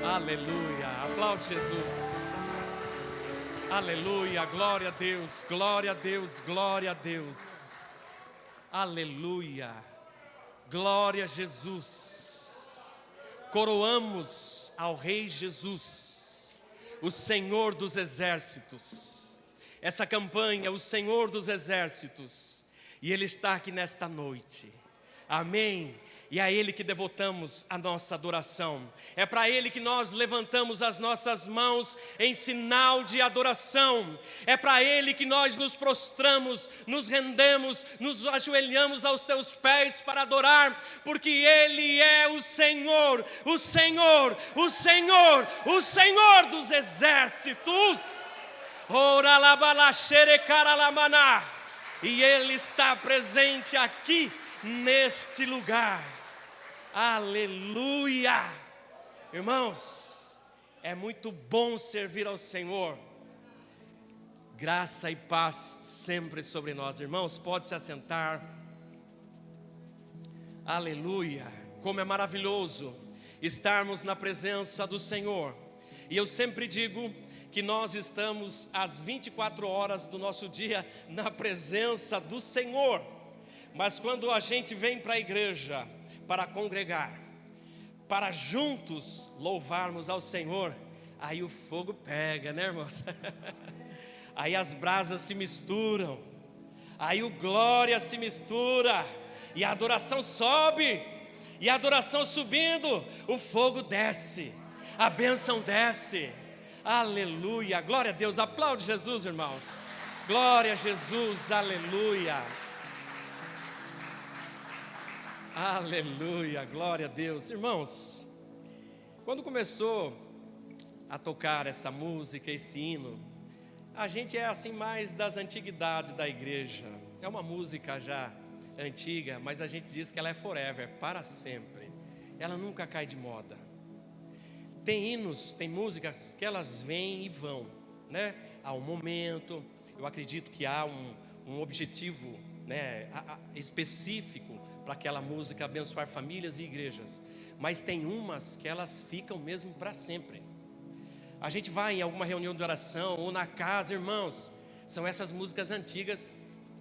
Aleluia, aplaude Jesus. Aleluia, glória a Deus, glória a Deus, glória a Deus. Aleluia, glória a Jesus. Coroamos ao Rei Jesus, o Senhor dos Exércitos. Essa campanha, o Senhor dos Exércitos, e Ele está aqui nesta noite. Amém. E é a Ele que devotamos a nossa adoração. É para Ele que nós levantamos as nossas mãos em sinal de adoração. É para Ele que nós nos prostramos, nos rendemos, nos ajoelhamos aos Teus pés para adorar, porque Ele é o Senhor, o Senhor, o Senhor, o Senhor dos exércitos. E Ele está presente aqui neste lugar. Aleluia! Irmãos, é muito bom servir ao Senhor. Graça e paz sempre sobre nós. Irmãos, pode se assentar. Aleluia! Como é maravilhoso estarmos na presença do Senhor. E eu sempre digo que nós estamos às 24 horas do nosso dia na presença do Senhor. Mas quando a gente vem para a igreja para congregar, para juntos louvarmos ao Senhor, aí o fogo pega, né, irmãos? Aí as brasas se misturam, aí o glória se mistura, e a adoração sobe, e a adoração subindo, o fogo desce, a bênção desce. Aleluia, glória a Deus, aplaude Jesus, irmãos. Glória a Jesus, aleluia. Aleluia, glória a Deus. Irmãos, quando começou a tocar essa música, esse hino, a gente é assim mais das antiguidades da igreja. É uma música já antiga, mas a gente diz que ela é forever, para sempre. Ela nunca cai de moda. Tem hinos, tem músicas que elas vêm e vão, né? Há um momento, eu acredito que há um objetivo, né, específico para aquela música abençoar famílias e igrejas. Mas tem umas que elas ficam mesmo para sempre. A gente vai em alguma reunião de oração ou na casa, irmãos, são essas músicas antigas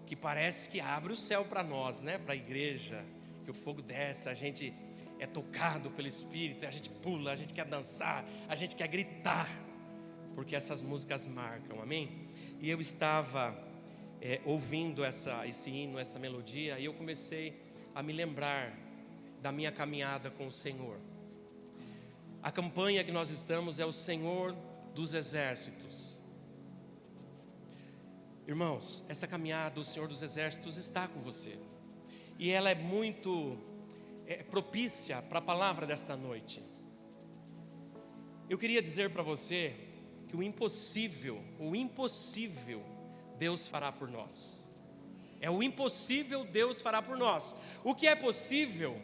que parece que abre o céu para nós, né? Para a igreja, que o fogo desce, a gente é tocado pelo Espírito, a gente pula, a gente quer dançar, a gente quer gritar, porque essas músicas marcam, amém? E eu estava ouvindo esse hino, essa melodia, e eu comecei a me lembrar da minha caminhada com o Senhor. A campanha que nós estamos é o Senhor dos Exércitos. Irmãos, essa caminhada do Senhor dos Exércitos está com você. E ela é muito propícia para a palavra desta noite. Eu queria dizer para você que o impossível, Deus fará por nós. É o impossível, Deus fará por nós. O que é possível,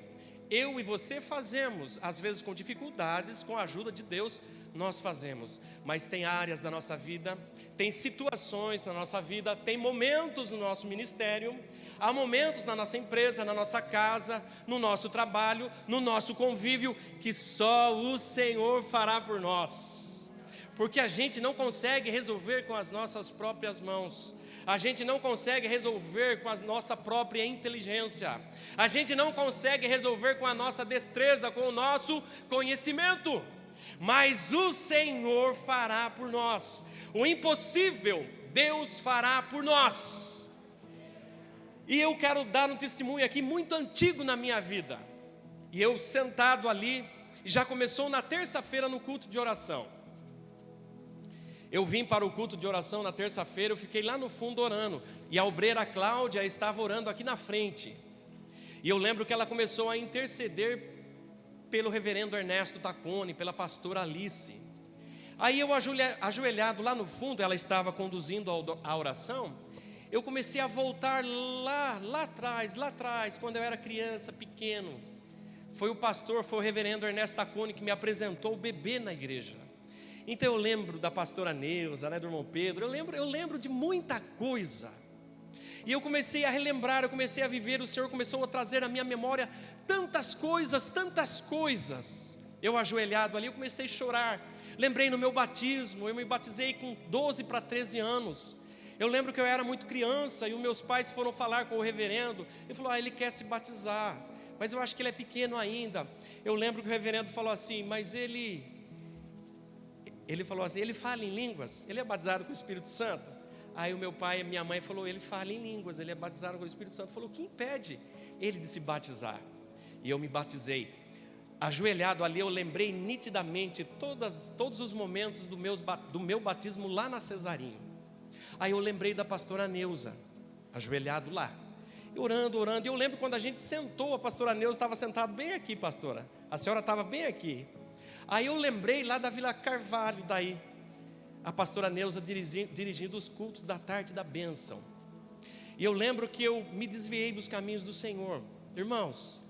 eu e você fazemos, às vezes com dificuldades, com a ajuda de Deus, nós fazemos. Mas tem áreas da nossa vida, tem situações na nossa vida, tem momentos no nosso ministério, há momentos na nossa empresa, na nossa casa, no nosso trabalho, no nosso convívio, que só o Senhor fará por nós. Porque a gente não consegue resolver com as nossas próprias mãos. A gente não consegue resolver com a nossa própria inteligência. A gente não consegue resolver com a nossa destreza, com o nosso conhecimento. Mas o Senhor fará por nós. O impossível, Deus fará por nós. E eu quero dar um testemunho aqui muito antigo na minha vida. E eu sentado ali, já começou na terça-feira no culto de oração. Eu vim para o culto de oração na terça-feira, eu fiquei lá no fundo orando, e a obreira Cláudia estava orando aqui na frente. E eu lembro que ela começou a interceder pelo reverendo Ernesto Tacone, pela pastora Alice. Aí eu ajoelhado lá no fundo, ela estava conduzindo a oração, eu comecei a voltar lá atrás, quando eu era criança, pequeno. Foi o reverendo Ernesto Tacone que me apresentou o bebê na igreja. Então eu lembro da pastora Neuza, né, do irmão Pedro, eu lembro de muita coisa. E eu comecei a relembrar, eu comecei a viver, o Senhor começou a trazer à minha memória tantas coisas. Eu ajoelhado ali, eu comecei a chorar. Lembrei no meu batismo, eu me batizei com 12 para 13 anos. Eu lembro que eu era muito criança e os meus pais foram falar com o reverendo. Ele falou, ele quer se batizar, mas eu acho que ele é pequeno ainda. Eu lembro que o reverendo falou assim, mas ele falou assim, ele fala em línguas? Ele é batizado com o Espírito Santo? Aí o meu pai e minha mãe falou, ele fala em línguas, ele é batizado com o Espírito Santo. Falou, o que impede ele de se batizar? E eu me batizei. Ajoelhado ali, eu lembrei nitidamente todos os momentos do meu batismo lá na Cesarinho. Aí eu lembrei da pastora Neuza, ajoelhado lá, orando. E eu lembro quando a gente sentou, a pastora Neuza estava sentada bem aqui, pastora. A senhora estava bem aqui. Aí eu lembrei lá da Vila Carvalho, daí, a pastora Neuza dirigindo os cultos da tarde da bênção. E eu lembro que eu me desviei dos caminhos do Senhor. Irmãos,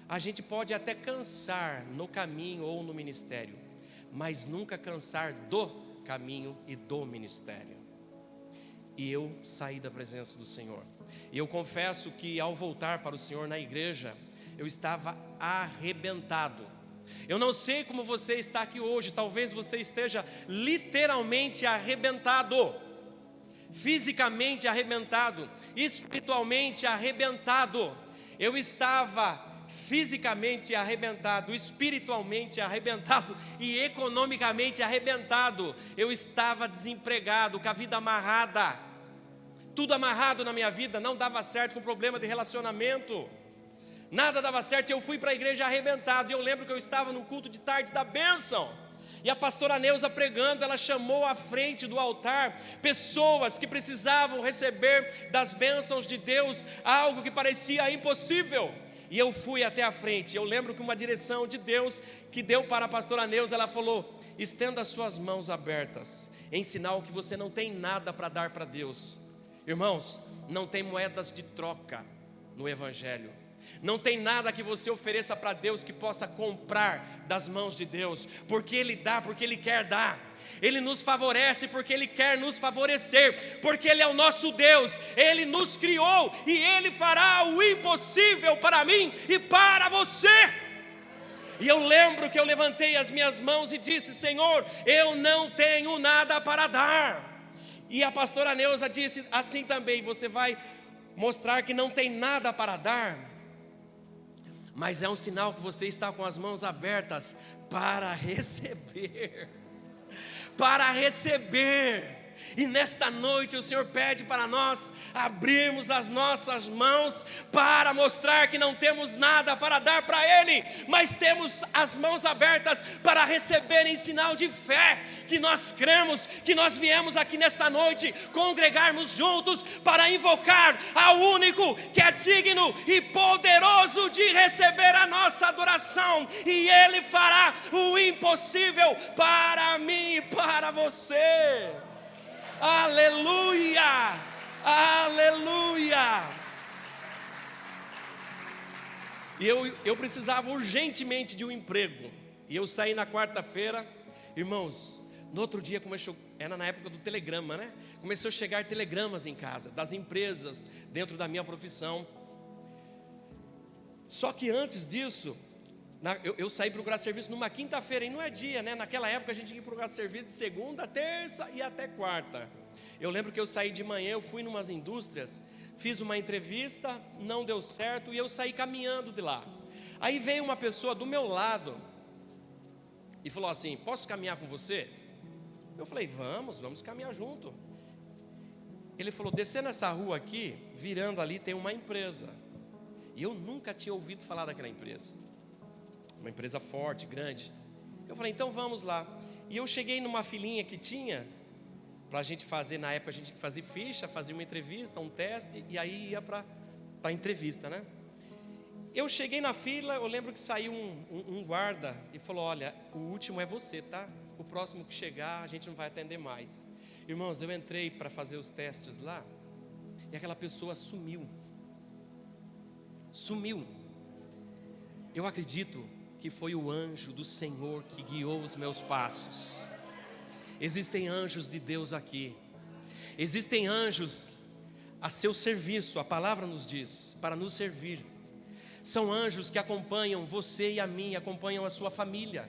a gente pode até cansar no caminho ou no ministério, mas nunca cansar do caminho e do ministério. E eu saí da presença do Senhor. E eu confesso que ao voltar para o Senhor na igreja, eu estava arrebentado. Eu não sei como você está aqui hoje, talvez você esteja literalmente arrebentado, fisicamente arrebentado, espiritualmente arrebentado. Eu estava fisicamente arrebentado, espiritualmente arrebentado e economicamente arrebentado. Eu estava desempregado, com a vida amarrada, tudo amarrado na minha vida, não dava certo, com problema de relacionamento, nada dava certo. Eu fui para a igreja arrebentado, e eu lembro que eu estava no culto de tarde da bênção, e a pastora Neuza pregando, ela chamou à frente do altar pessoas que precisavam receber das bênçãos de Deus, algo que parecia impossível. E eu fui até a frente. Eu lembro que uma direção de Deus que deu para a pastora Neuza, ela falou, estenda as suas mãos abertas, em sinal que você não tem nada para dar para Deus. Irmãos, não tem moedas de troca no Evangelho. Não tem nada que você ofereça para Deus que possa comprar das mãos de Deus, porque Ele dá, porque Ele quer dar. Ele nos favorece porque Ele quer nos favorecer, porque Ele é o nosso Deus, Ele nos criou e Ele fará o impossível para mim e para você. E eu lembro que eu levantei as minhas mãos e disse, Senhor, eu não tenho nada para dar. E a pastora Neuza disse assim também, você vai mostrar que não tem nada para dar, mas é um sinal que você está com as mãos abertas para receber. Para receber. E nesta noite o Senhor pede para nós abrirmos as nossas mãos para mostrar que não temos nada para dar para Ele, mas temos as mãos abertas para receber em sinal de fé, que nós cremos, que nós viemos aqui nesta noite congregarmos juntos para invocar ao único que é digno e poderoso de receber a nossa adoração, e Ele fará o impossível para mim e para você. Aleluia, aleluia. E eu precisava urgentemente de um emprego, e eu saí na quarta-feira, irmãos. No outro dia começou, era na época do telegrama, né? Começou a chegar telegramas em casa, das empresas, dentro da minha profissão. Só que antes disso, eu saí procurar serviço numa quinta-feira, e não é dia, né? Naquela época a gente ia procurar serviço de segunda, terça e até quarta. Eu lembro que eu saí de manhã, eu fui em umas indústrias, fiz uma entrevista, não deu certo, e eu saí caminhando de lá. Aí veio uma pessoa do meu lado e falou assim, posso caminhar com você? Eu falei, vamos caminhar junto. Ele falou, descendo essa rua aqui, virando ali tem uma empresa. E eu nunca tinha ouvido falar daquela empresa. Uma empresa forte, grande. Eu falei, então vamos lá. E eu cheguei numa filinha que tinha, para a gente fazer, na época a gente fazia ficha, fazia uma entrevista, um teste, e aí ia para a entrevista, né? Eu cheguei na fila, eu lembro que saiu um guarda e falou, olha, o último é você, tá? O próximo que chegar, a gente não vai atender mais. Irmãos, eu entrei para fazer os testes lá, e aquela pessoa sumiu. Eu acredito que foi o anjo do Senhor que guiou os meus passos. Existem anjos de Deus aqui. Existem anjos a seu serviço, a palavra nos diz, para nos servir. São anjos que acompanham você e a mim, acompanham a sua família.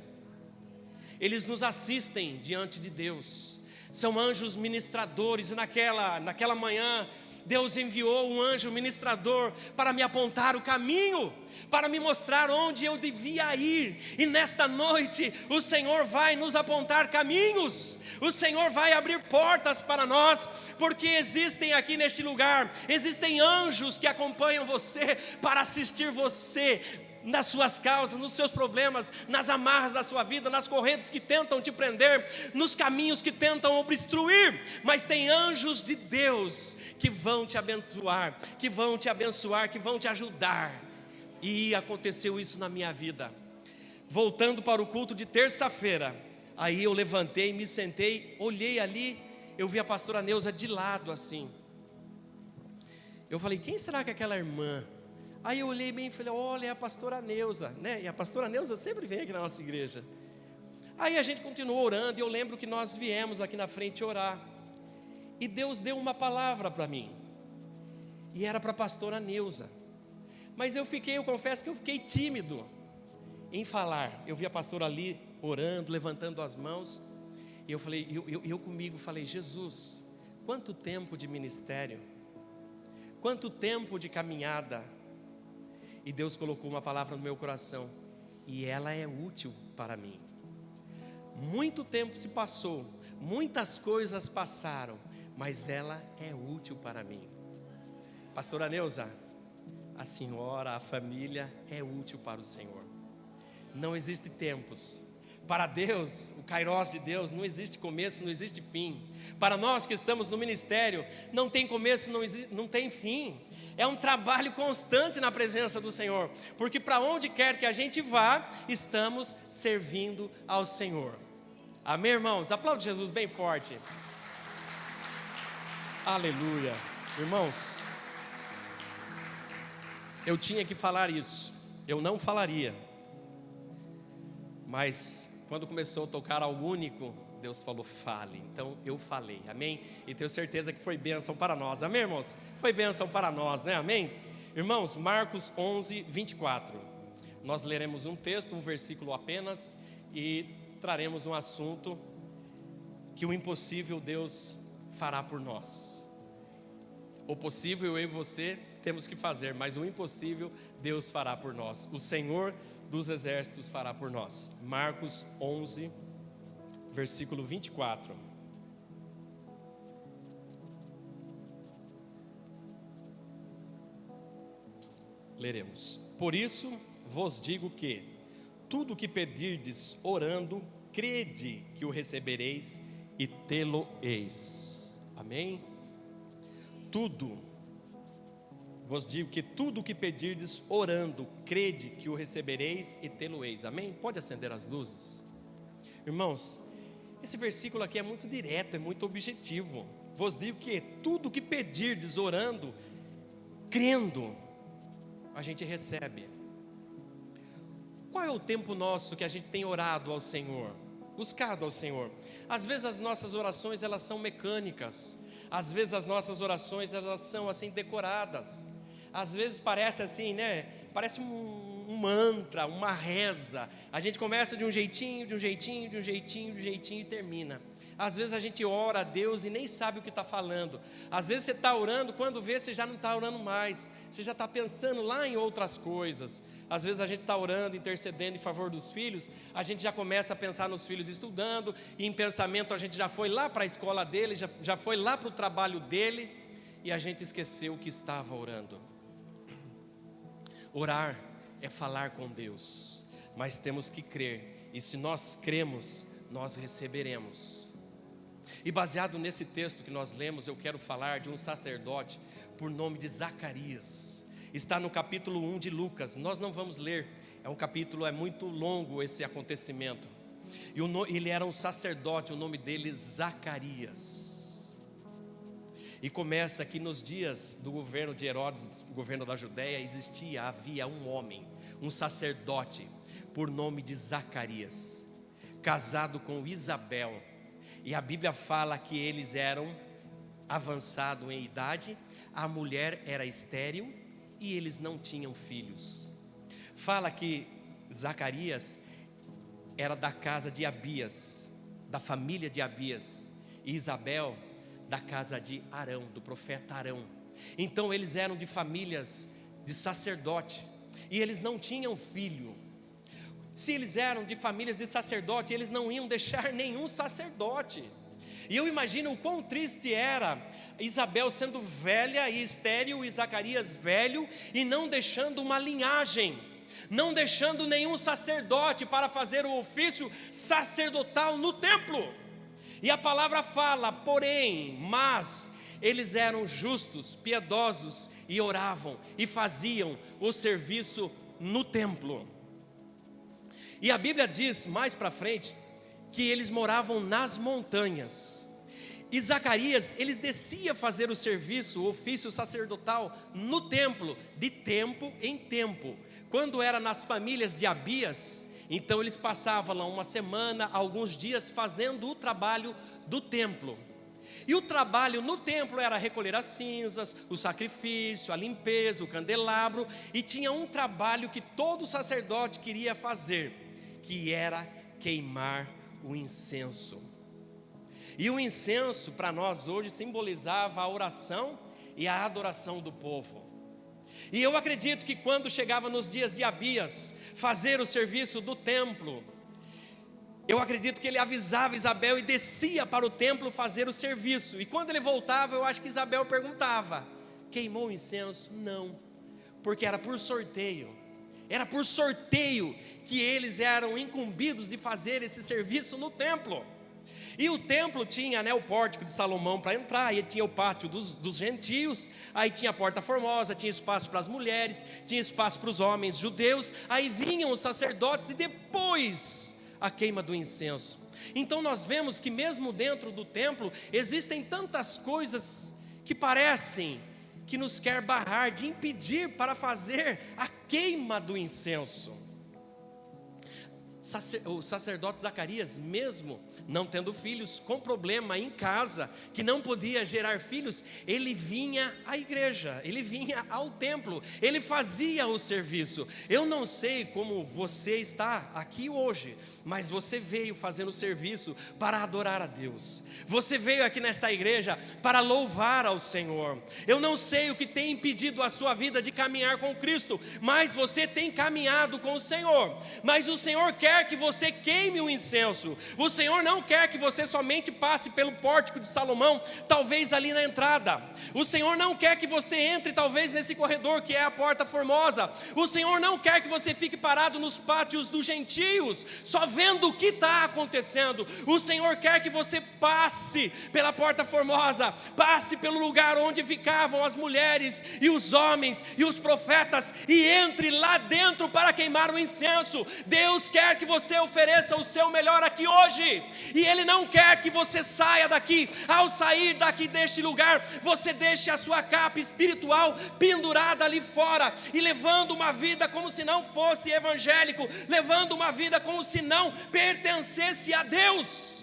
Eles nos assistem diante de Deus. São anjos ministradores. E naquela manhã, Deus enviou um anjo ministrador para me apontar o caminho, para me mostrar onde eu devia ir. E nesta noite o Senhor vai nos apontar caminhos, o Senhor vai abrir portas para nós, porque existem aqui neste lugar, existem anjos que acompanham você para assistir você nas suas causas, nos seus problemas, nas amarras da sua vida, nas correntes que tentam te prender, nos caminhos que tentam obstruir. Mas tem anjos de Deus que vão te abençoar, que vão te ajudar. E aconteceu isso na minha vida. Voltando para o culto de terça-feira, aí eu levantei, me sentei, olhei ali, eu vi a pastora Neuza de lado assim. Eu falei, quem será que é aquela irmã? Aí eu olhei bem e falei, olha, é a pastora Neuza, né? E a pastora Neuza sempre vem aqui na nossa igreja. Aí a gente continuou orando, e eu lembro que nós viemos aqui na frente orar. E Deus deu uma palavra para mim. E era para a pastora Neuza. Mas eu confesso que eu fiquei tímido em falar. Eu vi a pastora ali orando, levantando as mãos. E eu falei, eu comigo falei, Jesus, quanto tempo de ministério, quanto tempo de caminhada. E Deus colocou uma palavra no meu coração, e ela é útil para mim. Muito tempo se passou, muitas coisas passaram, mas ela é útil para mim. Pastora Neuza, a senhora, a família é útil para o Senhor. Não existe tempos. Para Deus, o Kairos de Deus, não existe começo, não existe fim. Para nós que estamos no ministério, não tem começo, não tem fim. É um trabalho constante na presença do Senhor, porque para onde quer que a gente vá, estamos servindo ao Senhor. Amém, irmãos? Aplaude Jesus bem forte. Aleluia. Irmãos, eu tinha que falar isso, eu não falaria, mas quando começou a tocar algo único, Deus falou, fale. Então eu falei, amém? E tenho certeza que foi bênção para nós, amém, irmãos? Foi bênção para nós, né, amém? Irmãos, Marcos 11, 24. Nós leremos um texto, um versículo apenas, e traremos um assunto que o impossível Deus fará por nós. O possível eu e você temos que fazer, mas o impossível Deus fará por nós. O Senhor dos exércitos fará por nós. Marcos 11, versículo 24. Leremos. Por isso vos digo que tudo o que pedirdes orando, crede que o recebereis e tê-lo-eis. Amém? Vos digo que tudo o que pedirdes orando, crede que o recebereis e tê-lo-eis. Amém? Pode acender as luzes. Irmãos, esse versículo aqui é muito direto, é muito objetivo. Vos digo que tudo o que pedirdes orando, crendo, a gente recebe. Qual é o tempo nosso que a gente tem orado ao Senhor? Buscado ao Senhor? Às vezes as nossas orações, elas são mecânicas. Às vezes as nossas orações, elas são assim decoradas. Às vezes parece assim, né? Parece um mantra, uma reza. A gente começa de um jeitinho e termina. Às vezes a gente ora a Deus e nem sabe o que está falando. Às vezes você está orando, quando vê, você já não está orando mais. Você já está pensando lá em outras coisas. Às vezes a gente está orando, intercedendo em favor dos filhos. A gente já começa a pensar nos filhos estudando. E em pensamento a gente já foi lá para a escola dele, já foi lá para o trabalho dele. E a gente esqueceu o que estava orando. Orar é falar com Deus. Mas temos que crer. E se nós cremos, nós receberemos. E baseado nesse texto que nós lemos, eu quero falar de um sacerdote por nome de Zacarias. Está no capítulo 1 de Lucas. Nós não vamos ler, é muito longo esse acontecimento. E ele era um sacerdote, o nome dele Zacarias. E começa que nos dias do governo de Herodes, o governo da Judéia, havia um homem, um sacerdote, por nome de Zacarias, casado com Isabel. E a Bíblia fala que eles eram avançados em idade, a mulher era estéril e eles não tinham filhos. fala que Zacarias era da casa de Abias, da família de Abias, e Isabel da casa de Arão, do profeta Arão. Então eles eram de famílias de sacerdote, e eles não tinham filho. Se eles eram de famílias de sacerdote, eles não iam deixar nenhum sacerdote. E eu imagino o quão triste era Isabel sendo velha e estéril, e Zacarias velho, e não deixando uma linhagem, não deixando nenhum sacerdote para fazer o ofício sacerdotal no templo. E a palavra fala, porém, mas eles eram justos, piedosos, e oravam, e faziam o serviço no templo. E a Bíblia diz mais para frente, que eles moravam nas montanhas. E Zacarias, ele descia fazer o serviço, o ofício sacerdotal no templo, de tempo em tempo. Quando era nas famílias de Abias, então eles passavam lá uma semana, alguns dias, fazendo o trabalho do templo. E o trabalho no templo era recolher as cinzas, o sacrifício, a limpeza, o candelabro. E tinha um trabalho que todo sacerdote queria fazer, que era queimar o incenso. E o incenso para nós hoje simbolizava a oração e a adoração do povo. E eu acredito que quando chegava nos dias de Abias fazer o serviço do templo, eu acredito que ele avisava Isabel e descia para o templo fazer o serviço. E quando ele voltava, eu acho que Isabel perguntava: queimou o incenso? Não, porque era por sorteio. Era por sorteio que eles eram incumbidos de fazer esse serviço no templo. E o templo tinha, o pórtico de Salomão para entrar, e tinha o pátio dos gentios, aí tinha a porta formosa, tinha espaço para as mulheres, tinha espaço para os homens judeus, aí vinham os sacerdotes e depois a queima do incenso. Então nós vemos que mesmo dentro do templo existem tantas coisas que parecem que nos quer barrar, de impedir para fazer a queima do incenso. O sacerdote Zacarias, mesmo não tendo filhos, com problema em casa, que não podia gerar filhos, ele vinha à igreja, ele vinha ao templo, ele fazia o serviço. Eu não sei como você está aqui hoje, mas você veio fazendo o serviço para adorar a Deus. Você veio aqui nesta igreja para louvar ao Senhor. Eu não sei o que tem impedido a sua vida de caminhar com Cristo, mas você tem caminhado com o Senhor. Mas o Senhor quer que você queime o incenso. O Senhor não quer que você somente passe pelo pórtico de Salomão, talvez ali na entrada. O Senhor não quer que você entre talvez nesse corredor que é a porta formosa. O Senhor não quer que você fique parado nos pátios dos gentios, só vendo o que está acontecendo. O Senhor quer que você passe pela porta formosa, passe pelo lugar onde ficavam as mulheres e os homens e os profetas, e entre lá dentro para queimar o incenso. Deus quer que você ofereça o seu melhor aqui hoje, e Ele não quer que você saia daqui. Ao sair daqui deste lugar, você deixe a sua capa espiritual pendurada ali fora, e levando uma vida como se não fosse evangélico, levando uma vida como se não pertencesse a Deus.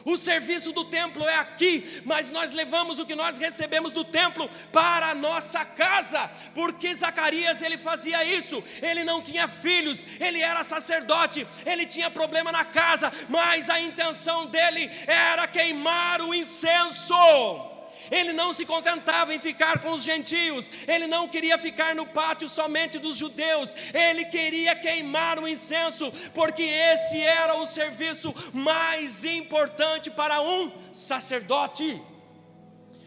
O serviço do templo é aqui, mas nós levamos o que nós recebemos do templo para a nossa casa, porque Zacarias, ele fazia isso. Ele não tinha filhos, ele era sacerdote, ele tinha problema na casa, mas a intenção dele era queimar o incenso. Ele não se contentava em ficar com os gentios, ele não queria ficar no pátio somente dos judeus, ele queria queimar o incenso, porque esse era o serviço mais importante para um sacerdote.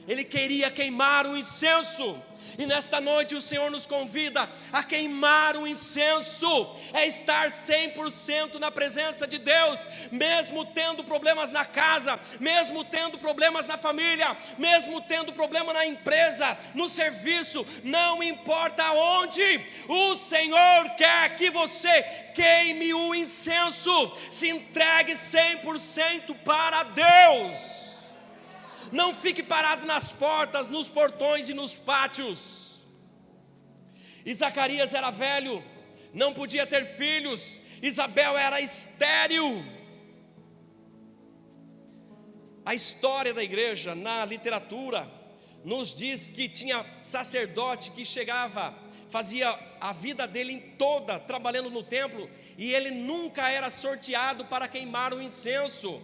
Ele queria queimar o incenso. E nesta noite o Senhor nos convida a queimar o incenso, é estar 100% na presença de Deus, mesmo tendo problemas na casa, mesmo tendo problemas na família, mesmo tendo problema na empresa, no serviço, não importa onde, o Senhor quer que você queime o incenso, se entregue 100% para Deus. Não fique parado nas portas, nos portões e nos pátios. E Zacarias era velho, não podia ter filhos. Isabel era estéril. A história da igreja, na literatura, nos diz que tinha sacerdote que chegava fazia a vida dele toda trabalhando no templo, e ele nunca era sorteado para queimar o incenso.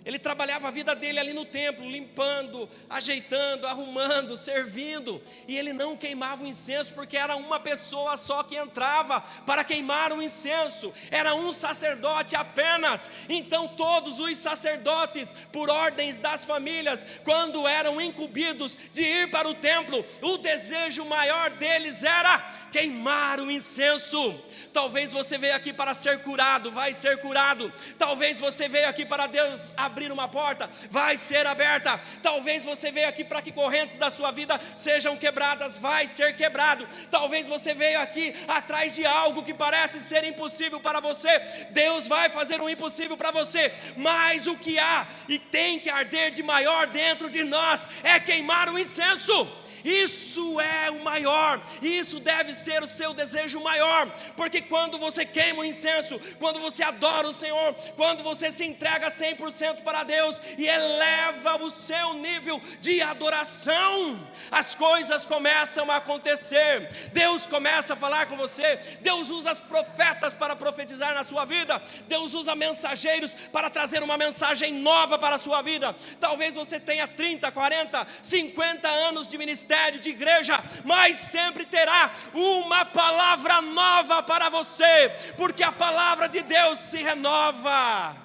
Ele trabalhava a vida dele ali no templo, limpando, ajeitando, arrumando, servindo. E ele não queimava o incenso, porque era uma pessoa só que entrava para queimar o incenso. Era um sacerdote apenas. Então todos os sacerdotes, por ordens das famílias, quando eram incumbidos de ir para o templo, o desejo maior deles era queimar o incenso. Talvez você veio aqui para ser curado, vai ser curado. Talvez você veio aqui para Deus abrir uma porta, vai ser aberta. Talvez você veio aqui para que correntes da sua vida sejam quebradas, vai ser quebrado. Talvez você veio aqui atrás de algo que parece ser impossível para você, Deus vai fazer o impossível para você. Mas o que há e tem que arder de maior dentro de nós é queimar o incenso. Isso é o maior, isso deve ser o seu desejo maior, porque quando você queima o incenso, quando você adora o Senhor, quando você se entrega 100% para Deus e eleva o seu nível de adoração, as coisas começam a acontecer. Deus começa a falar com você, Deus usa os profetas para profetizar na sua vida, Deus usa mensageiros para trazer uma mensagem nova para a sua vida. Talvez você tenha 30, 40, 50 anos de ministério, de igreja, mas sempre terá uma palavra nova para você, porque a palavra de Deus se renova.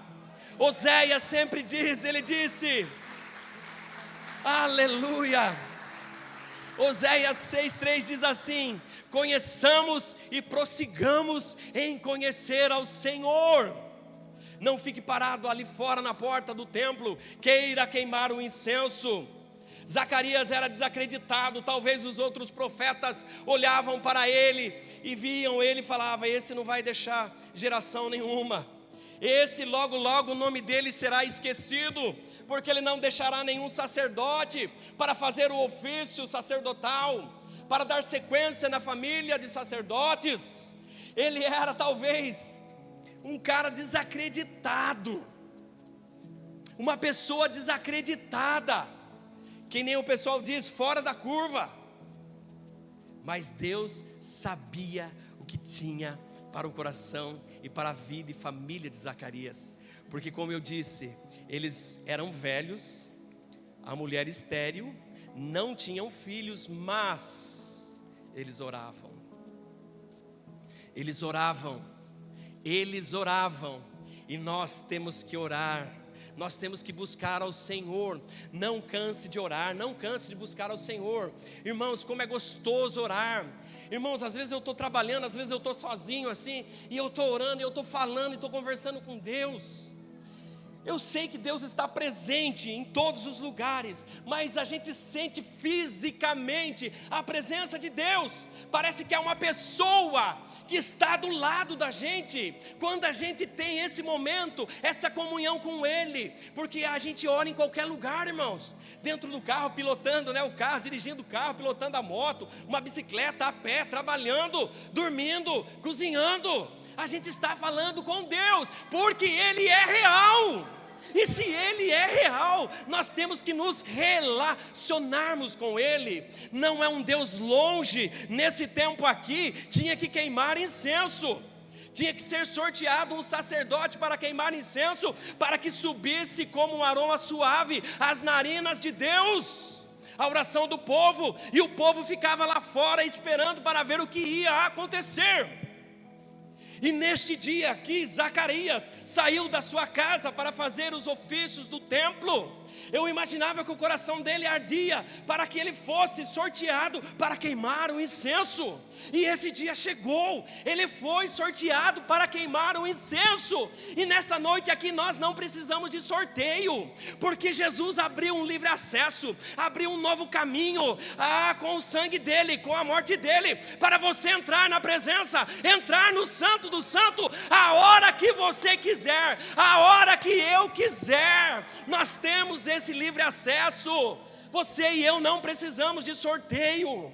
Oséias sempre diz, ele disse, aleluia, Oséias 6:3 diz assim: conheçamos e prossigamos em conhecer ao Senhor. Não fique parado ali fora na porta do templo, queira queimar o incenso. Zacarias era desacreditado, talvez os outros profetas olhavam para ele e viam ele e falavam: esse não vai deixar geração nenhuma, esse logo logo o nome dele será esquecido, porque ele não deixará nenhum sacerdote para fazer o ofício sacerdotal, para dar sequência na família de sacerdotes. Ele era talvez um cara desacreditado, uma pessoa desacreditada, que nem o pessoal diz, fora da curva. Mas Deus sabia o que tinha para o coração e para a vida e família de Zacarias, porque, como eu disse, eles eram velhos, a mulher estéril, não tinham filhos, mas eles oravam. Eles oravam, e nós temos que orar. Nós temos que buscar ao Senhor. Não canse de orar, não canse de buscar ao Senhor. Irmãos, como é gostoso orar. Irmãos, às vezes eu estou trabalhando, às vezes eu estou sozinho assim, e eu estou orando, e eu estou falando, e estou conversando com Deus. Eu sei que Deus está presente em todos os lugares, mas a gente sente fisicamente a presença de Deus. Parece que é uma pessoa que está do lado da gente, quando a gente tem esse momento, essa comunhão com Ele. Porque a gente ora em qualquer lugar, irmãos, dentro do carro, pilotando, o carro, dirigindo o carro, pilotando a moto, uma bicicleta, a pé, trabalhando, dormindo, cozinhando. A gente está falando com Deus, porque Ele é real. E se Ele é real, nós temos que nos relacionarmos com Ele. Não é um Deus longe. Nesse tempo aqui, tinha que queimar incenso, tinha que ser sorteado um sacerdote para queimar incenso, para que subisse como um aroma suave às narinas de Deus, a oração do povo. E o povo ficava lá fora esperando para ver o que ia acontecer. E neste dia aqui, Zacarias saiu da sua casa para fazer os ofícios do templo. Eu imaginava que o coração dele ardia para que ele fosse sorteado para queimar o incenso. E esse dia chegou, ele foi sorteado para queimar o incenso. E nesta noite aqui nós não precisamos de sorteio, porque Jesus abriu um livre acesso, abriu um novo caminho, com o sangue dele, com a morte dele, para você entrar na presença, entrar no Santo do Santo, a hora que você quiser, a hora que eu quiser. Nós temos esse livre acesso. Você e eu não precisamos de sorteio.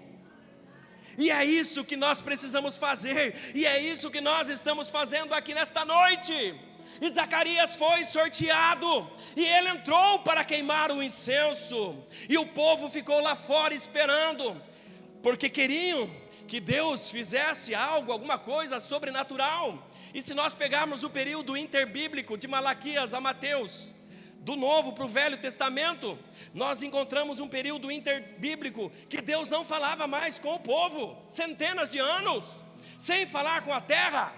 E é isso que nós precisamos fazer, e é isso que nós estamos fazendo aqui nesta noite. E Zacarias foi sorteado, e ele entrou para queimar o incenso, e o povo ficou lá fora esperando, porque queriam que Deus fizesse algo, alguma coisa sobrenatural. E se nós pegarmos o período interbíblico de Malaquias a Mateus, do Novo para o Velho Testamento, nós encontramos um período interbíblico que Deus não falava mais com o povo, centenas de anos, sem falar com a terra.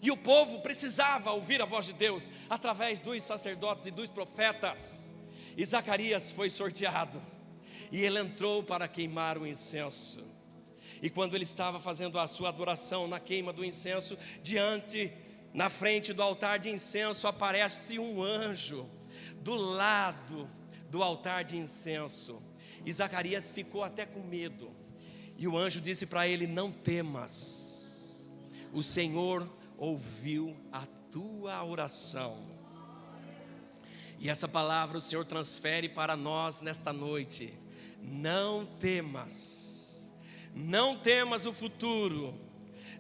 E o povo precisava ouvir a voz de Deus através dos sacerdotes e dos profetas. E Zacarias foi sorteado, e ele entrou para queimar o incenso. E quando ele estava fazendo a sua adoração na queima do incenso, na frente do altar de incenso, aparece um anjo do lado do altar de incenso. E Zacarias ficou até com medo. E o anjo disse para ele: não temas, o Senhor ouviu a tua oração. E essa palavra o Senhor transfere para nós nesta noite. Não temas, não temas o futuro,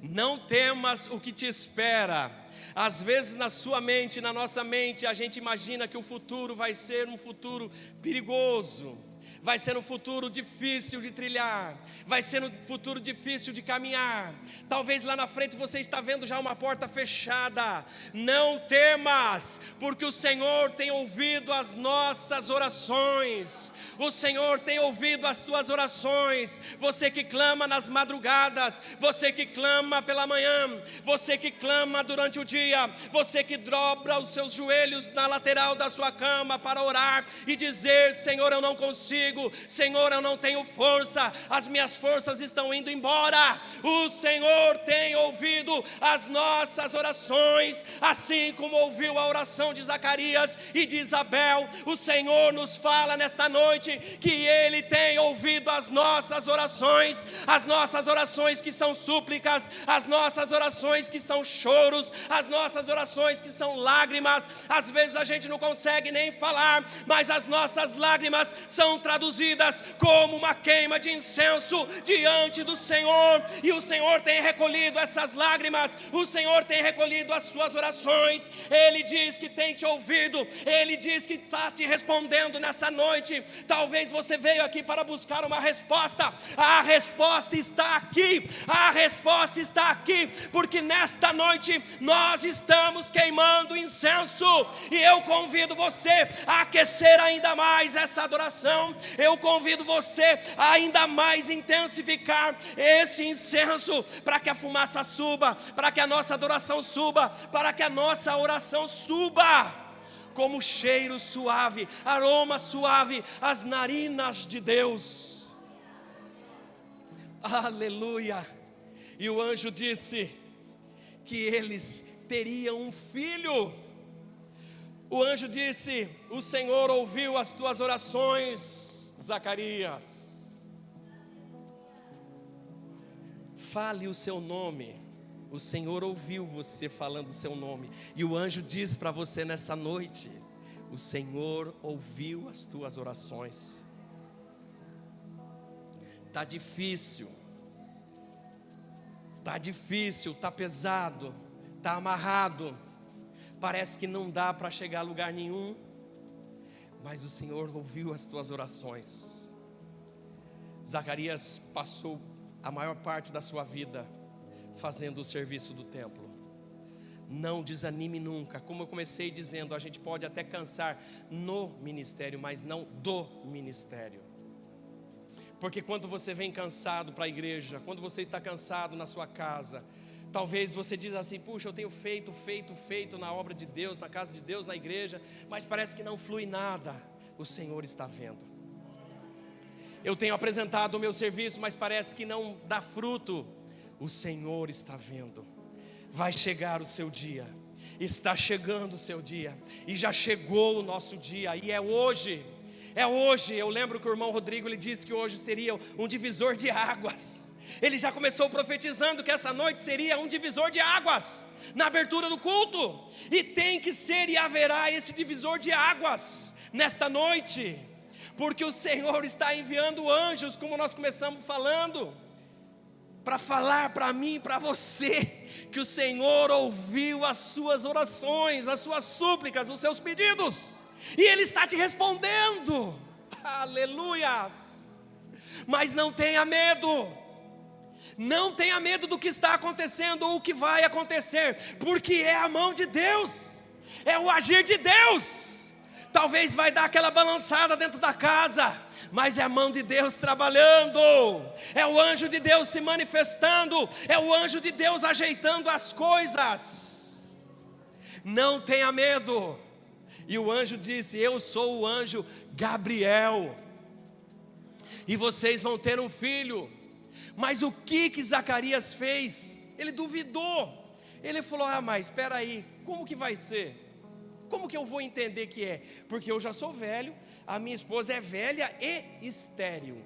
não temas o que te espera. Às vezes na sua mente, na nossa mente, a gente imagina que o futuro vai ser um futuro perigoso, vai ser um futuro difícil de trilhar, vai ser um futuro difícil de caminhar. Talvez lá na frente você está vendo já uma porta fechada. Não temas, porque o Senhor tem ouvido as nossas orações. O Senhor tem ouvido as tuas orações. Você que clama nas madrugadas, você que clama pela manhã, você que clama durante o dia, você que dobra os seus joelhos na lateral da sua cama para orar e dizer: Senhor, eu não consigo, Senhor, eu não tenho força, as minhas forças estão indo embora. O Senhor tem ouvido as nossas orações, assim como ouviu a oração de Zacarias e de Isabel. O Senhor nos fala nesta noite que Ele tem ouvido as nossas orações que são súplicas, as nossas orações que são choros, as nossas orações que são lágrimas. Às vezes a gente não consegue nem falar, mas as nossas lágrimas são traduzidas como uma queima de incenso diante do Senhor, e o Senhor tem recolhido essas lágrimas, o Senhor tem recolhido as suas orações. Ele diz que tem te ouvido, Ele diz que está te respondendo nessa noite. Talvez você veio aqui para buscar uma resposta. A resposta está aqui, a resposta está aqui, porque nesta noite nós estamos queimando incenso, e eu convido você a aquecer ainda mais essa adoração. Eu convido você a ainda mais intensificar esse incenso, para que a fumaça suba, para que a nossa adoração suba, para que a nossa oração suba como cheiro suave, aroma suave às narinas de Deus. Aleluia. E o anjo disse que eles teriam um filho. O anjo disse: o Senhor ouviu as tuas orações, Zacarias. Fale o seu nome. O Senhor ouviu você falando o seu nome. E o anjo diz para você nessa noite: o Senhor ouviu as tuas orações. Está difícil, está pesado, está amarrado, parece que não dá para chegar a lugar nenhum, mas o Senhor ouviu as tuas orações. Zacarias passou a maior parte da sua vida fazendo o serviço do templo. Não desanime nunca. Como eu comecei dizendo, a gente pode até cansar no ministério, mas não do ministério. Porque quando você vem cansado para a igreja, quando você está cansado na sua casa, talvez você diz assim: puxa, eu tenho feito na obra de Deus, na casa de Deus, na igreja, mas parece que não flui nada. O Senhor está vendo. Eu tenho apresentado o meu serviço, mas parece que não dá fruto. O Senhor está vendo. Vai chegar o seu dia, está chegando o seu dia, e já chegou o nosso dia, e é hoje. Eu lembro que o irmão Rodrigo, ele disse que hoje seria um divisor de águas. Ele já começou profetizando que essa noite seria um divisor de águas, na abertura do culto, e tem que ser, e haverá esse divisor de águas nesta noite, porque o Senhor está enviando anjos, como nós começamos falando, para falar para mim e para você, que o Senhor ouviu as suas orações, as suas súplicas, os seus pedidos, e Ele está te respondendo. Aleluias. Mas não tenha medo, Não tenha medo do que está acontecendo ou o que vai acontecer, porque é a mão de Deus, é o agir de Deus. Talvez vai dar aquela balançada dentro da casa, mas é a mão de Deus trabalhando, é o anjo de Deus se manifestando, é o anjo de Deus ajeitando as coisas. Não tenha medo. E o anjo disse: eu sou o anjo Gabriel, e vocês vão ter um filho. Mas o que Zacarias fez? Ele duvidou. Ele falou: mas espera aí, como que vai ser? Como que eu vou entender que é? Porque eu já sou velho, a minha esposa é velha e estéril.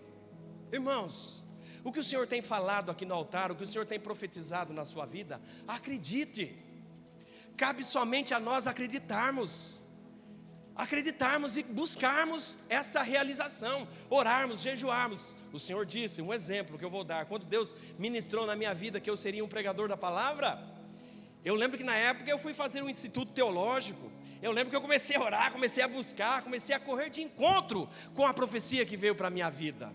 Irmãos, o que o Senhor tem falado aqui no altar, o que o Senhor tem profetizado na sua vida, acredite. Cabe somente a nós acreditarmos e buscarmos essa realização, orarmos, jejuarmos. O Senhor disse, um exemplo que eu vou dar, quando Deus ministrou na minha vida que eu seria um pregador da palavra, eu lembro que na época eu fui fazer um instituto teológico. Eu lembro que eu comecei a orar, comecei a buscar, comecei a correr de encontro com a profecia que veio para a minha vida.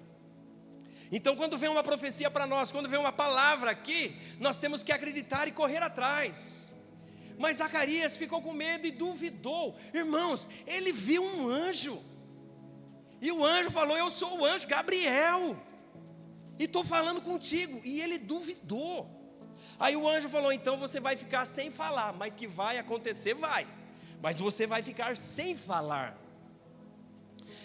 Então quando vem uma profecia para nós, quando vem uma palavra aqui, nós temos que acreditar e correr atrás. Mas Zacarias ficou com medo e duvidou. Irmãos, ele viu um anjo, e o anjo falou: eu sou o anjo Gabriel, e estou falando contigo. E ele duvidou. Aí o anjo falou: então você vai ficar sem falar, mas que vai acontecer, vai, mas você vai ficar sem falar.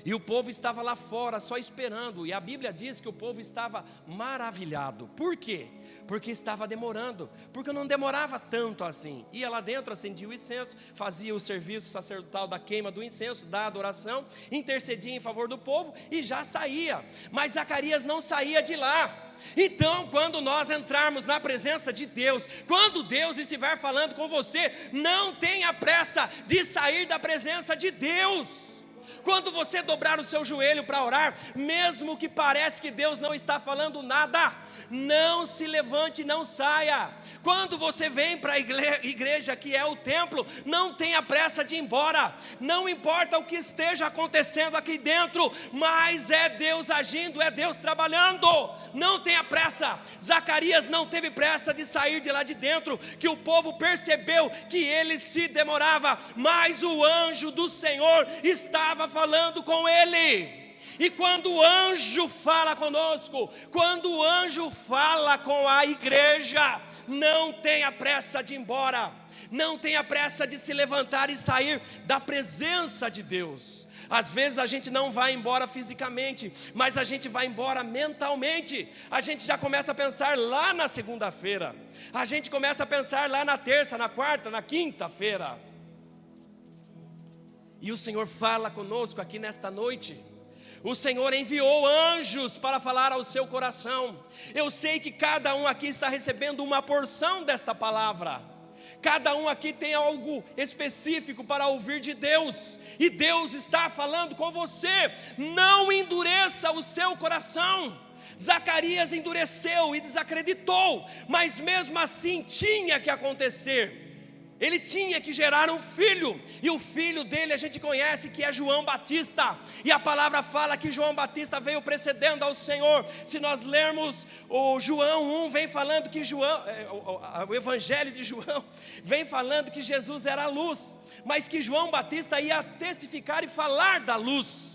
E o povo estava lá fora só esperando, e a Bíblia diz que o povo estava maravilhado. Por quê? Porque estava demorando, porque não demorava tanto assim. Ia lá dentro, acendia o incenso, fazia o serviço sacerdotal da queima do incenso, da adoração, intercedia em favor do povo e já saía. Mas Zacarias não saía de lá. Então, quando nós entrarmos na presença de Deus, quando Deus estiver falando com você, não tenha pressa de sair da presença de Deus. Quando você dobrar o seu joelho para orar, mesmo que pareça que Deus não está falando nada, não se levante, não saia. Quando você vem para a igreja, que é o templo, não tenha pressa de ir embora. Não importa o que esteja acontecendo aqui dentro, mas é Deus agindo, é Deus trabalhando. Não tenha pressa. Zacarias não teve pressa de sair de lá de dentro, que o povo percebeu que ele se demorava, mas o anjo do Senhor estava falando com ele. E quando o anjo fala conosco, quando o anjo fala com a igreja, não tenha pressa de ir embora, não tenha pressa de se levantar e sair da presença de Deus. Às vezes a gente não vai embora fisicamente, mas a gente vai embora mentalmente. A gente já começa a pensar lá na segunda-feira, a gente começa a pensar lá na terça, na quarta, na quinta-feira. E o Senhor fala conosco aqui nesta noite. O Senhor enviou anjos para falar ao seu coração. Eu sei que cada um aqui está recebendo uma porção desta palavra. Cada um aqui tem algo específico para ouvir de Deus. E Deus está falando com você. Não endureça o seu coração. Zacarias endureceu e desacreditou, mas mesmo assim tinha que acontecer. Ele tinha que gerar um filho, e o filho dele a gente conhece, que é João Batista. E a palavra fala que João Batista veio precedendo ao Senhor. Se nós lermos o João 1, vem falando que o evangelho de João vem falando que Jesus era a luz, mas que João Batista ia testificar e falar da luz.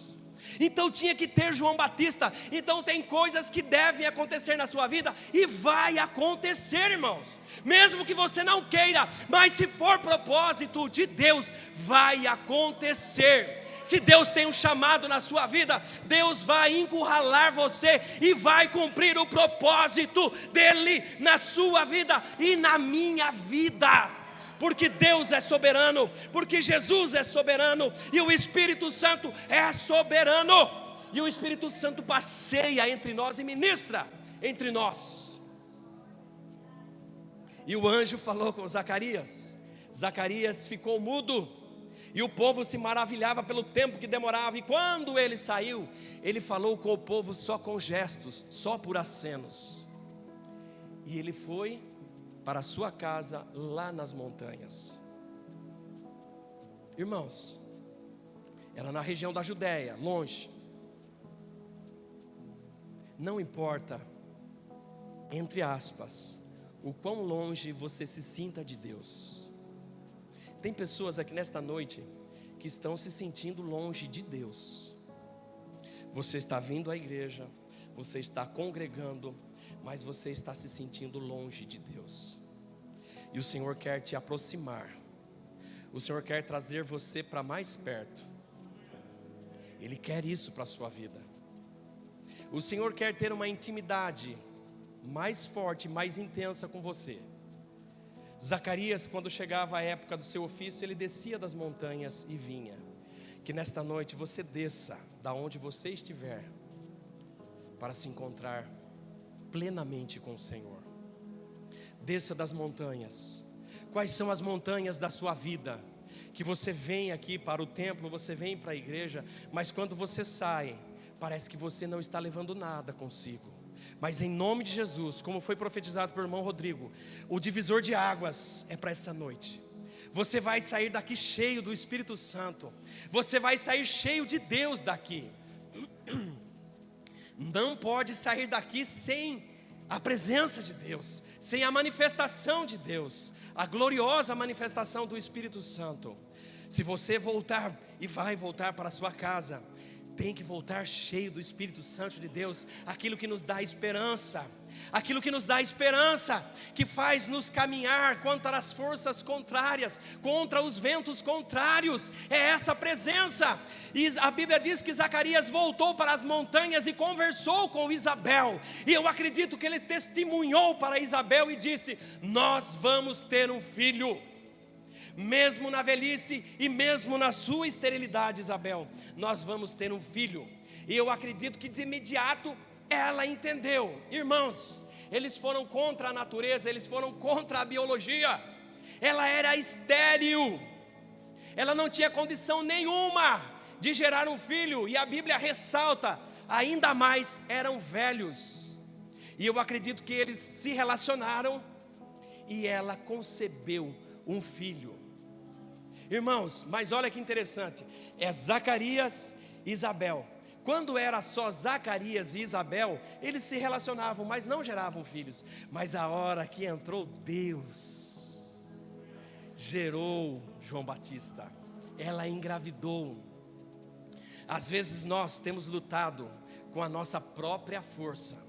Então tinha que ter João Batista. Então tem coisas que devem acontecer na sua vida, e vai acontecer, irmãos, mesmo que você não queira, mas se for propósito de Deus, vai acontecer. Se Deus tem um chamado na sua vida, Deus vai encurralar você e vai cumprir o propósito dele na sua vida e na minha vida. Porque Deus é soberano, porque Jesus é soberano, e o Espírito Santo é soberano, e o Espírito Santo passeia entre nós e ministra entre nós. E o anjo falou com Zacarias. Zacarias ficou mudo, e o povo se maravilhava pelo tempo que demorava. E quando ele saiu, ele falou com o povo só com gestos, só por acenos. E ele foi para a sua casa lá nas montanhas. Irmãos, era na região da Judéia, longe. Não importa entre aspas, o quão longe você se sinta de Deus. Tem pessoas aqui nesta noite que estão se sentindo longe de Deus. Você está vindo à igreja, você está congregando, mas você está se sentindo longe de Deus. E o Senhor quer te aproximar. O Senhor quer trazer você para mais perto. Ele quer isso para a sua vida. O Senhor quer ter uma intimidade mais forte, mais intensa com você. Zacarias, quando chegava a época do seu ofício, ele descia das montanhas e vinha. Que nesta noite você desça da onde você estiver para se encontrar plenamente com o Senhor. Desça das montanhas. Quais são as montanhas da sua vida? Que você vem aqui para o templo, você vem para a igreja, mas quando você sai, parece que você não está levando nada consigo. Mas em nome de Jesus, como foi profetizado pelo irmão Rodrigo, o divisor de águas é para essa noite. Você vai sair daqui cheio do Espírito Santo. Você vai sair cheio de Deus daqui. Não pode sair daqui sem a presença de Deus, sem a manifestação de Deus, a gloriosa manifestação do Espírito Santo. Se você voltar e vai voltar para a sua casa, tem que voltar cheio do Espírito Santo de Deus, aquilo que nos dá esperança, aquilo que nos dá esperança, que faz nos caminhar contra as forças contrárias, contra os ventos contrários, é essa presença. E a Bíblia diz que Zacarias voltou para as montanhas e conversou com Isabel, e eu acredito que ele testemunhou para Isabel e disse: nós vamos ter um filho. Mesmo na velhice e mesmo na sua esterilidade, Isabel, nós vamos ter um filho. E eu acredito que de imediato ela entendeu. Irmãos, eles foram contra a natureza, eles foram contra a biologia. Ela era estéril, ela não tinha condição nenhuma de gerar um filho. E a Bíblia ressalta, ainda mais eram velhos. E eu acredito que eles se relacionaram e ela concebeu um filho. Irmãos, mas olha que interessante, é Zacarias e Isabel. Quando era só Zacarias e Isabel, eles se relacionavam, mas não geravam filhos. Mas a hora que entrou Deus, gerou João Batista, ela engravidou. Às vezes nós temos lutado com a nossa própria força.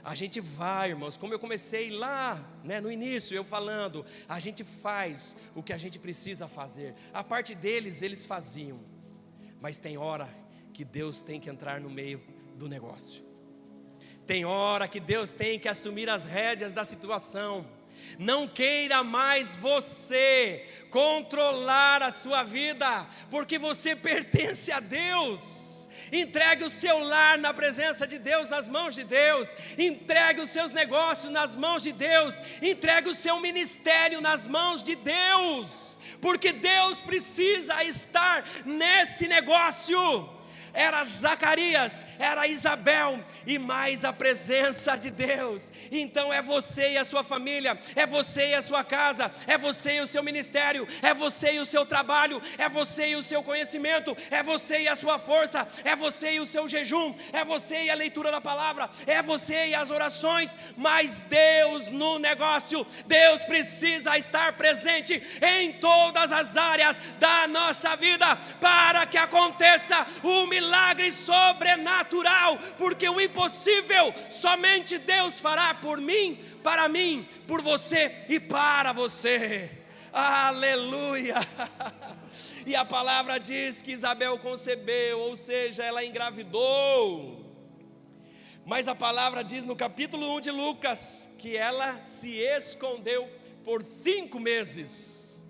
A gente vai, irmãos, como eu comecei lá, no início, eu falando, a gente faz o que a gente precisa fazer. A parte deles, eles faziam. Mas tem hora que Deus tem que entrar no meio do negócio. Tem hora que Deus tem que assumir as rédeas da situação. Não queira mais você controlar a sua vida, porque você pertence a Deus. Entregue o seu lar na presença de Deus, nas mãos de Deus. Entregue os seus negócios nas mãos de Deus. Entregue o seu ministério nas mãos de Deus, porque Deus precisa estar nesse negócio. Era Zacarias, era Isabel e mais a presença de Deus. Então é você e a sua família, é você e a sua casa, é você e o seu ministério, é você e o seu trabalho, é você e o seu conhecimento, é você e a sua força, é você e o seu jejum, é você e a leitura da palavra, é você e as orações. Mas Deus no negócio, Deus precisa estar presente em todas as áreas da nossa vida para que aconteça o milagre sobrenatural, porque o impossível somente Deus fará por mim, por você e para você. Aleluia! E a palavra diz que Isabel concebeu, ou seja, ela engravidou. Mas a palavra diz no capítulo 1 de Lucas que ela se escondeu por 5 meses.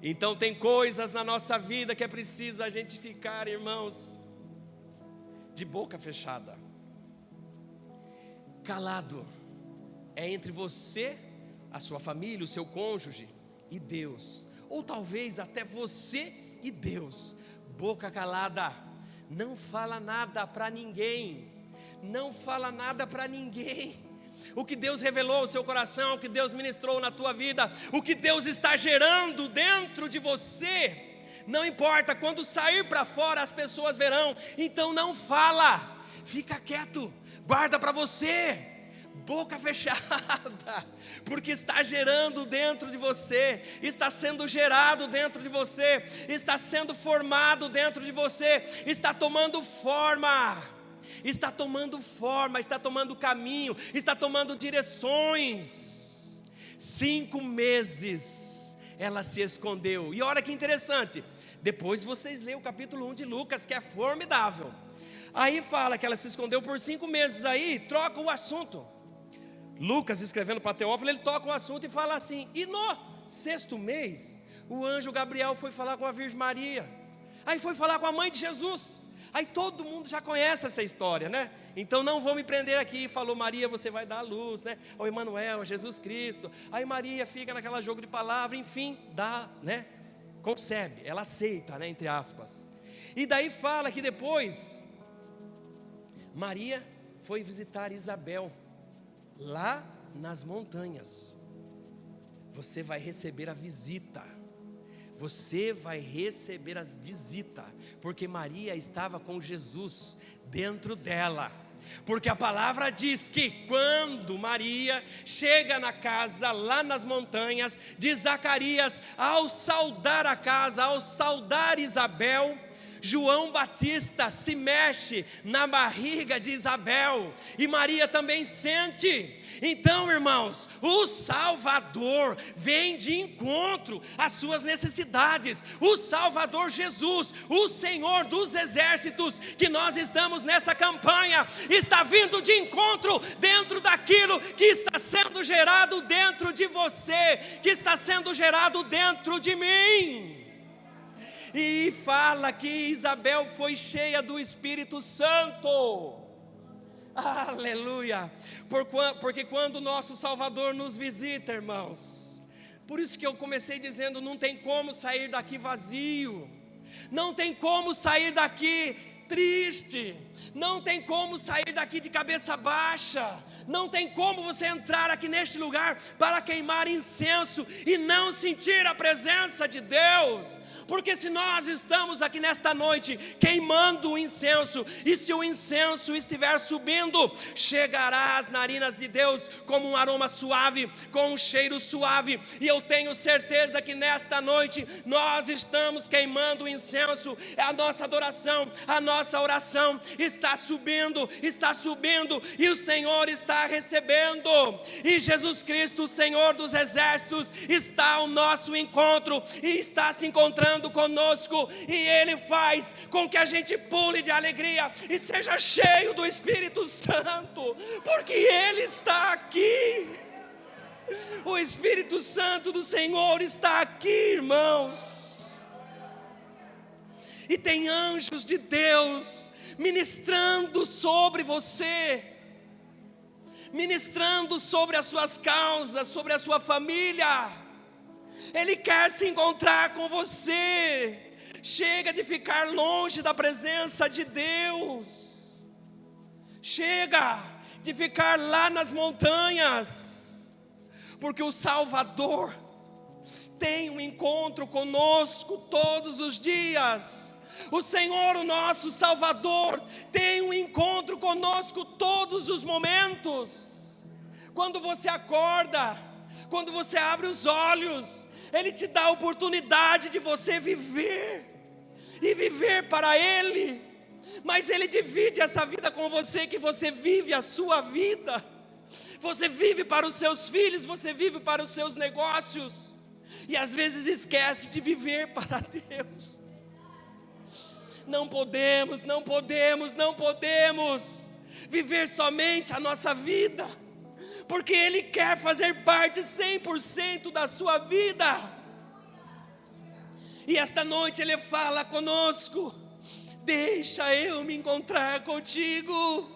Então tem coisas na nossa vida que é preciso a gente ficar, irmãos, de boca fechada, calado. É entre você, a sua família, o seu cônjuge e Deus, ou talvez até você e Deus. Boca calada, não fala nada para ninguém, não fala nada para ninguém. O que Deus revelou ao seu coração, o que Deus ministrou na tua vida, o que Deus está gerando dentro de você, não importa, quando sair para fora as pessoas verão. Então não fala, fica quieto, guarda para você, boca fechada, porque está gerando dentro de você, está sendo gerado dentro de você, está sendo formado dentro de você, está tomando forma, está tomando caminho, está tomando direções. 5 meses ela se escondeu. E olha que interessante, depois vocês leem o capítulo 1 de Lucas, que é formidável. Aí fala que ela se escondeu por 5 meses, aí troca o assunto. Lucas, escrevendo para Teófilo, ele toca o assunto e fala assim: e no 6º mês, o anjo Gabriel foi falar com a Virgem Maria, aí foi falar com a mãe de Jesus. Aí todo mundo já conhece essa história, né? Então não vou me prender aqui. Falou: Maria, você vai dar a luz, né? Ou Emanuel, Jesus Cristo. Aí Maria fica naquela jogo de palavra, enfim, dá, né? Concebe, ela aceita, né? Entre aspas. E daí fala que depois Maria foi visitar Isabel lá nas montanhas. Você vai receber a visita. Você vai receber a visita, porque Maria estava com Jesus dentro dela. Porque a palavra diz que quando Maria chega na casa lá nas montanhas de Zacarias, ao saudar a casa, ao saudar Isabel, João Batista se mexe na barriga de Isabel, e Maria também sente. Então, irmãos, o Salvador vem de encontro às suas necessidades. O Salvador Jesus, o Senhor dos exércitos, que nós estamos nessa campanha, está vindo de encontro dentro daquilo que está sendo gerado dentro de você, que está sendo gerado dentro de mim. E fala que Isabel foi cheia do Espírito Santo. Aleluia. Porque quando o nosso Salvador nos visita, irmãos, por isso que eu comecei dizendo, não tem como sair daqui vazio, não tem como sair daqui triste, não tem como sair daqui de cabeça baixa, não tem como você entrar aqui neste lugar para queimar incenso e não sentir a presença de Deus. Porque se nós estamos aqui nesta noite queimando o incenso, e se o incenso estiver subindo, chegará às narinas de Deus como um aroma suave, com um cheiro suave. E eu tenho certeza que nesta noite nós estamos queimando o incenso. É a nossa adoração, a nossa oração está subindo, e o Senhor está recebendo. E Jesus Cristo, o Senhor dos exércitos, está ao nosso encontro e está se encontrando conosco, e Ele faz com que a gente pule de alegria e seja cheio do Espírito Santo, porque Ele está aqui. O Espírito Santo do Senhor está aqui, irmãos, e tem anjos de Deus ministrando sobre você, ministrando sobre as suas causas, sobre a sua família. Ele quer se encontrar com você. Chega de ficar longe da presença de Deus. Chega de ficar lá nas montanhas, porque o Salvador tem um encontro conosco todos os dias. O Senhor, o nosso Salvador, tem um encontro conosco todos os momentos. Quando você acorda, quando você abre os olhos, Ele te dá a oportunidade de você viver, e viver para Ele. Mas Ele divide essa vida com você, que você vive a sua vida. Você vive para os seus filhos, você vive para os seus negócios, e às vezes esquece de viver para Deus. Não podemos viver somente a nossa vida, porque Ele quer fazer parte 100% da sua vida. E esta noite Ele fala conosco: deixa eu me encontrar contigo.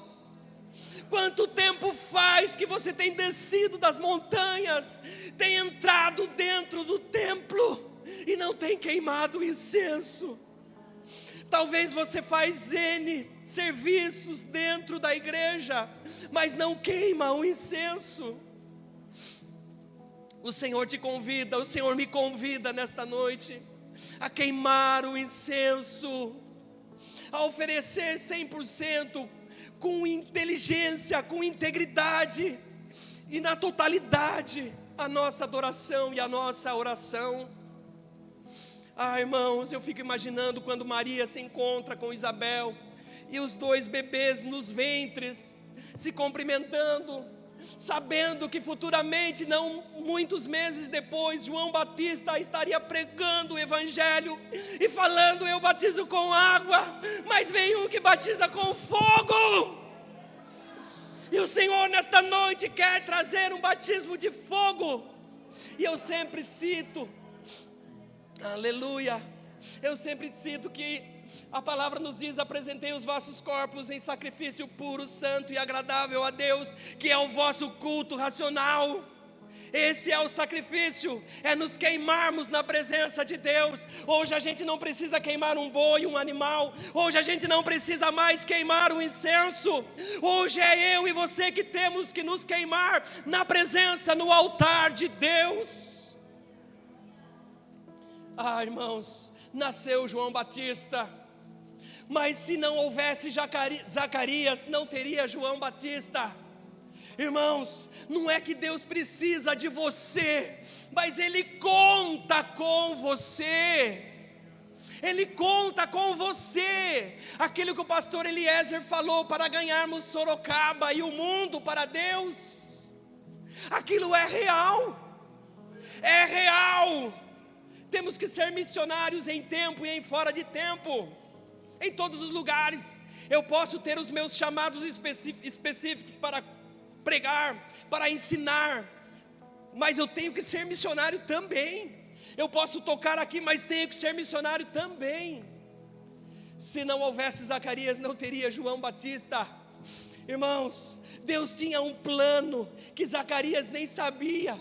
Quanto tempo faz que você tem descido das montanhas, tem entrado dentro do templo e não tem queimado o incenso? Talvez você faz N serviços dentro da igreja, mas não queima o incenso. O Senhor te convida, o Senhor me convida nesta noite a queimar o incenso, a oferecer 100% com inteligência, com integridade, e na totalidade a nossa adoração e a nossa oração. Irmãos, eu fico imaginando quando Maria se encontra com Isabel e os dois bebês nos ventres, se cumprimentando, sabendo que futuramente, não muitos meses depois, João Batista estaria pregando o Evangelho e falando: eu batizo com água, mas vem um que batiza com fogo. E o Senhor nesta noite quer trazer um batismo de fogo. E eu sempre cito, aleluia, eu sempre cito que a palavra nos diz: apresentei os vossos corpos em sacrifício puro, santo e agradável a Deus, que é o vosso culto racional. Esse é o sacrifício, é nos queimarmos na presença de Deus. Hoje a gente não precisa queimar um boi, um animal. Hoje a gente não precisa mais queimar um incenso. Hoje é eu e você que temos que nos queimar na presença, no altar de Deus. Irmãos, nasceu João Batista, mas se não houvesse Zacarias, não teria João Batista. Irmãos, não é que Deus precisa de você, mas Ele conta com você. Ele conta com você. Aquilo que o pastor Eliezer falou, para ganharmos Sorocaba e o mundo para Deus, aquilo é real. É real. Temos que ser missionários em tempo e em fora de tempo, em todos os lugares. Eu posso ter os meus chamados específicos para pregar, para ensinar, mas eu tenho que ser missionário também. Eu posso tocar aqui, mas tenho que ser missionário também. Se não houvesse Zacarias, não teria João Batista. Irmãos, Deus tinha um plano que Zacarias nem sabia.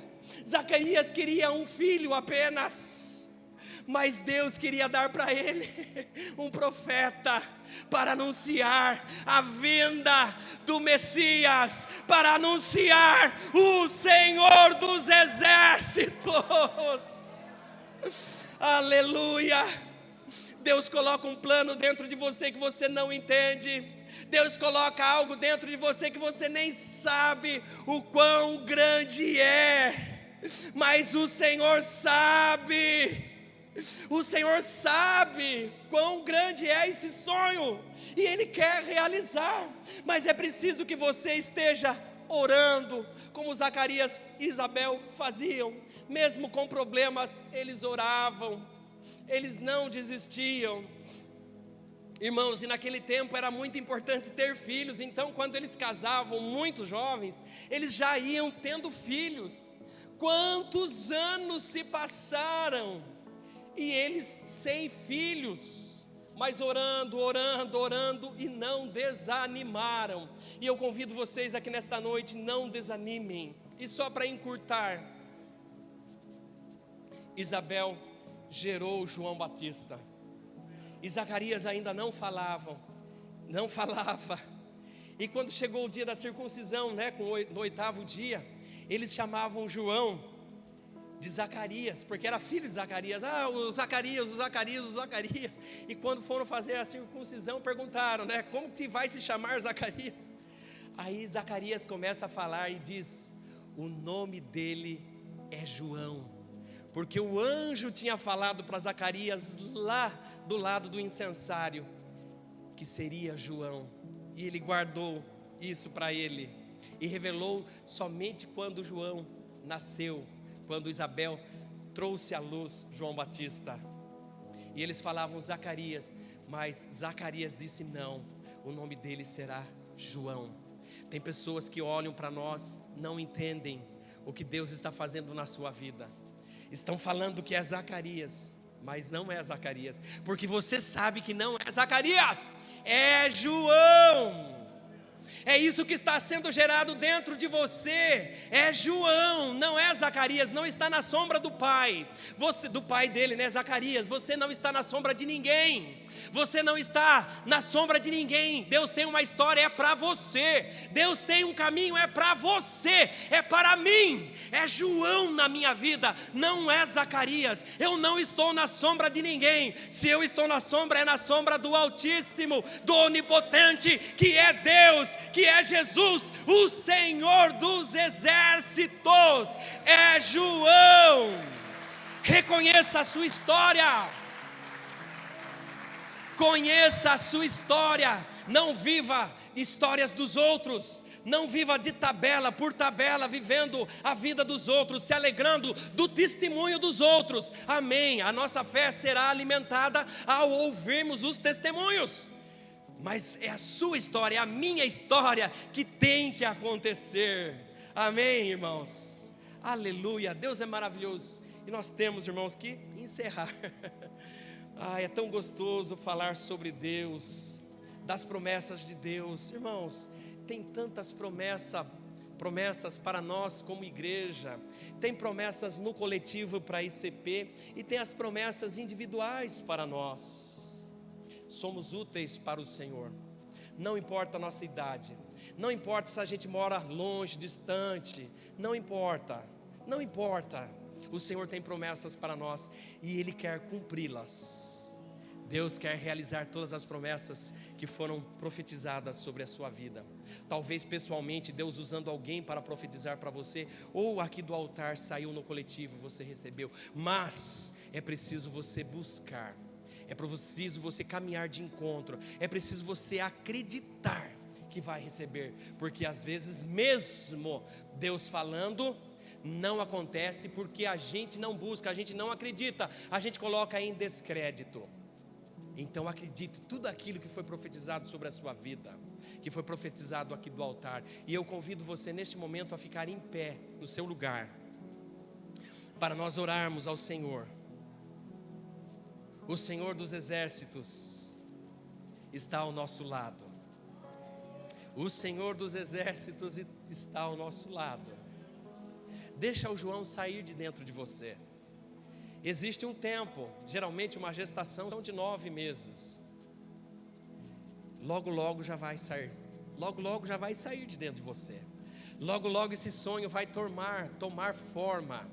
Zacarias queria um filho apenas, mas Deus queria dar para ele um profeta, para anunciar a vinda do Messias, para anunciar o Senhor dos exércitos. Aleluia. Deus coloca um plano dentro de você que você não entende. Deus coloca algo dentro de você que você nem sabe o quão grande é, mas o Senhor sabe. O Senhor sabe quão grande é esse sonho e Ele quer realizar, mas é preciso que você esteja orando, como Zacarias e Isabel faziam. Mesmo com problemas, eles oravam, eles não desistiam. Irmãos, e naquele tempo era muito importante ter filhos, então quando eles casavam, muitos jovens, eles já iam tendo filhos. Quantos anos se passaram e eles sem filhos, mas orando, orando, orando e não desanimaram. E eu convido vocês aqui nesta noite, não desanimem. E só para encurtar, Isabel gerou João Batista, e Zacarias ainda não falava. E quando chegou o dia da circuncisão, no 8º dia, eles chamavam João de Zacarias, porque era filho de Zacarias. O Zacarias. E quando foram fazer a circuncisão, perguntaram, como que vai se chamar Zacarias? Aí Zacarias começa a falar e diz: o nome dele é João, porque o anjo tinha falado para Zacarias lá do lado do incensário que seria João, e ele guardou isso para ele e revelou somente quando João nasceu, quando Isabel trouxe à luz João Batista. E eles falavam Zacarias, mas Zacarias disse não, o nome dele será João. Tem pessoas que olham para nós, não entendem o que Deus está fazendo na sua vida. Estão falando que é Zacarias, mas não é Zacarias, porque você sabe que não é Zacarias, é João. É isso que está sendo gerado dentro de você, é João, não é Zacarias, não está na sombra do pai, do pai dele, Zacarias. Você não está na sombra de ninguém, você não está na sombra de ninguém. Deus tem uma história, é para você. Deus tem um caminho, é para você, é para mim. É João na minha vida, não é Zacarias. Eu não estou na sombra de ninguém. Se eu estou na sombra, é na sombra do Altíssimo, do Onipotente, que é Deus, que é Jesus, o Senhor dos exércitos. É João. Reconheça a sua história. Conheça a sua história. Não viva histórias dos outros. Não viva de tabela por tabela, vivendo a vida dos outros, se alegrando do testemunho dos outros. Amém. A nossa fé será alimentada ao ouvirmos os testemunhos. Mas é a sua história, é a minha história que tem que acontecer. Amém, irmãos? Aleluia. Deus é maravilhoso. E nós temos, irmãos, que encerrar. É tão gostoso falar sobre Deus, das promessas de Deus. Irmãos, tem tantas promessas para nós como igreja. Tem promessas no coletivo para a ICP e tem as promessas individuais para nós. Somos úteis para o Senhor. Não importa a nossa idade, não importa se a gente mora longe, distante, não importa. O Senhor tem promessas para nós e Ele quer cumpri-las. Deus quer realizar todas as promessas que foram profetizadas sobre a sua vida. Talvez pessoalmente Deus usando alguém para profetizar para você, ou aqui do altar saiu no coletivo, você recebeu. Mas é preciso você buscar, é preciso você caminhar de encontro, é preciso você acreditar que vai receber. Porque às vezes mesmo Deus falando, não acontece porque a gente não busca, a gente não acredita, a gente coloca em descrédito. Então acredite, tudo aquilo que foi profetizado sobre a sua vida, que foi profetizado aqui do altar. E eu convido você neste momento a ficar em pé no seu lugar, para nós orarmos ao Senhor. O Senhor dos exércitos está ao nosso lado. O Senhor dos exércitos está ao nosso lado. Deixa o João sair de dentro de você. Existe um tempo, geralmente uma gestação de 9 meses. Logo já vai sair. Logo já vai sair de dentro de você. Logo esse sonho vai tomar forma.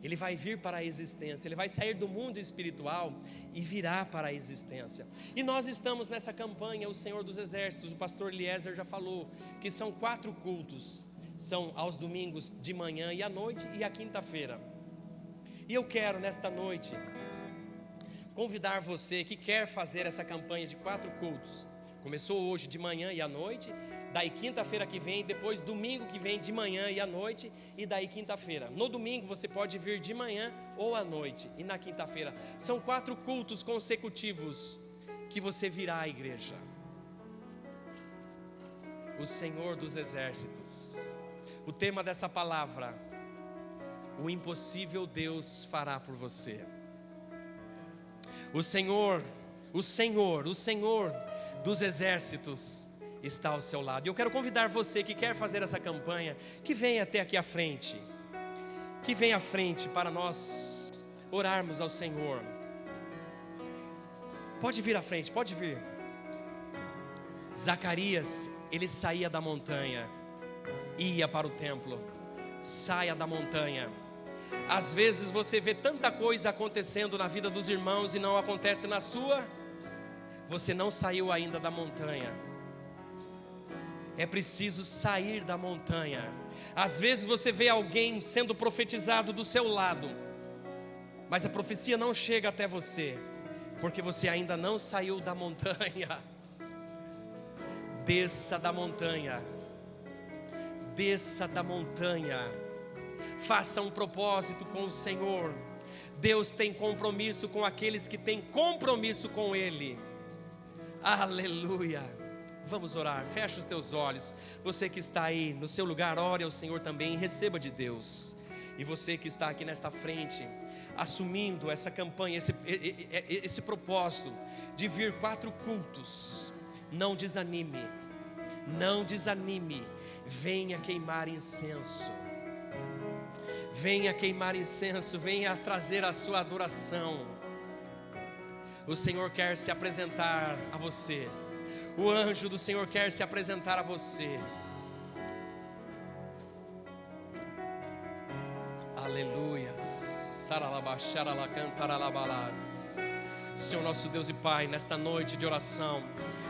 Ele vai vir para a existência. Ele vai sair do mundo espiritual e virá para a existência. E nós estamos nessa campanha, o Senhor dos Exércitos. O pastor Eliezer já falou que são 4 cultos. São aos domingos de manhã e à noite e à quinta-feira. E eu quero nesta noite convidar você que quer fazer essa campanha de 4 cultos. Começou hoje de manhã e à noite, daí quinta-feira que vem, depois domingo que vem de manhã e à noite, e daí quinta-feira. No domingo você pode vir de manhã ou à noite, e na quinta-feira. São 4 cultos consecutivos que você virá à igreja. O Senhor dos Exércitos. O tema dessa palavra: o impossível Deus fará por você. O Senhor dos exércitos está ao seu lado. E eu quero convidar você que quer fazer essa campanha, que venha até aqui à frente. Que venha à frente para nós orarmos ao Senhor. Pode vir à frente, pode vir. Zacarias, ele saía da montanha, ia para o templo. Saia da montanha. Às vezes você vê tanta coisa acontecendo na vida dos irmãos e não acontece na sua. Você não saiu ainda da montanha. É preciso sair da montanha. Às vezes você vê alguém sendo profetizado do seu lado, mas a profecia não chega até você, porque você ainda não saiu da montanha. Desça da montanha. Desça da montanha. Faça um propósito com o Senhor. Deus tem compromisso com aqueles que têm compromisso com Ele. Aleluia. Vamos orar, fecha os teus olhos. Você que está aí no seu lugar, ore ao Senhor também e receba de Deus. E você que está aqui nesta frente, assumindo essa campanha, esse propósito de vir 4 cultos, não desanime. Não desanime. Venha queimar incenso. Venha queimar incenso, venha trazer a sua adoração. O Senhor quer se apresentar a você. O anjo do Senhor quer se apresentar a você. Aleluia. Senhor nosso Deus e Pai, nesta noite de oração,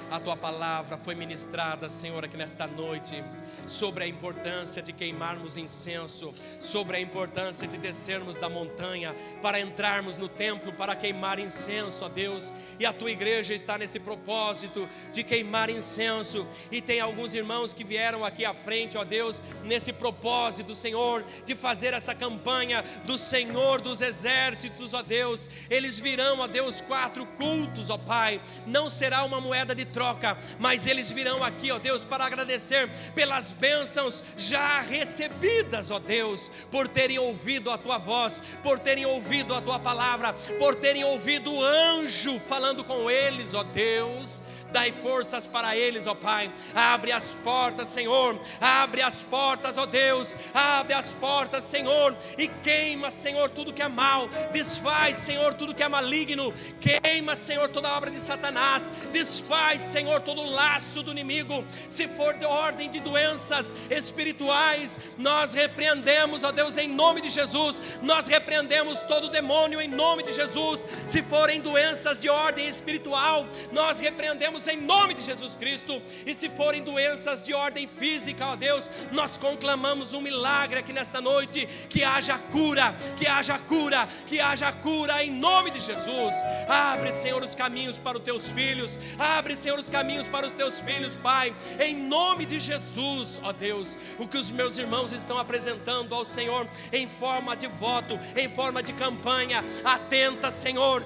A tua palavra foi ministrada, Senhor, aqui nesta noite, sobre a importância de queimarmos incenso, sobre a importância de descermos da montanha, para entrarmos no templo, para queimar incenso, ó Deus. E a tua igreja está nesse propósito de queimar incenso, e tem alguns irmãos que vieram aqui à frente, ó Deus, nesse propósito, Senhor, de fazer essa campanha do Senhor dos exércitos, ó Deus. Eles virão, ó Deus, 4 cultos, ó Pai, não será uma moeda de troca, mas eles virão aqui, ó Deus, para agradecer pelas bênçãos já recebidas, ó Deus, por terem ouvido a tua voz, por terem ouvido a tua palavra, por terem ouvido o anjo falando com eles, ó Deus. Dai forças para eles, ó Pai. Abre as portas, Senhor. Abre as portas, ó Deus. Abre as portas, Senhor, e queima, Senhor, tudo que é mal. Desfaz, Senhor, tudo que é maligno. Queima, Senhor, toda obra de Satanás. Desfaz, Senhor, todo laço do inimigo. Se for de ordem de doenças espirituais, nós repreendemos, ó Deus, em nome de Jesus. Nós repreendemos todo demônio em nome de Jesus. Se forem doenças de ordem espiritual, nós repreendemos em nome de Jesus Cristo. E se forem doenças de ordem física, ó Deus, nós conclamamos um milagre aqui nesta noite. Que haja cura, que haja cura, que haja cura em nome de Jesus. Abre, Senhor, os caminhos para os teus filhos. Abre, Senhor, os caminhos para os teus filhos, Pai, em nome de Jesus, ó Deus. O que os meus irmãos estão apresentando ao Senhor em forma de voto, em forma de campanha, atenta, Senhor,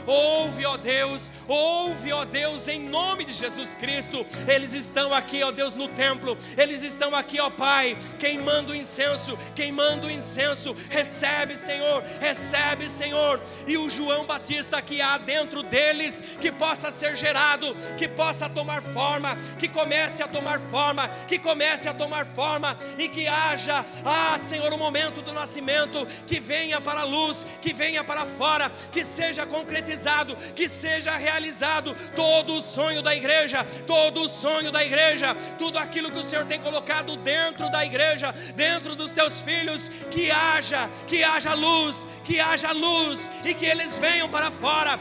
ouve, ó Deus, ouve, ó Deus, em nome de Jesus Cristo. Eles estão aqui, ó Deus, no templo, eles estão aqui, ó Pai, queimando incenso, recebe, Senhor, e o João Batista que há dentro deles, que possa ser gerado, que possa tomar forma, que comece a tomar forma, e que haja, Senhor, o momento do nascimento, que venha para a luz, que venha para fora, que seja concretizado, que seja realizado todo o sonho da igreja, tudo aquilo que o Senhor tem colocado dentro da igreja, dentro dos teus filhos, que haja luz, e que eles venham para fora,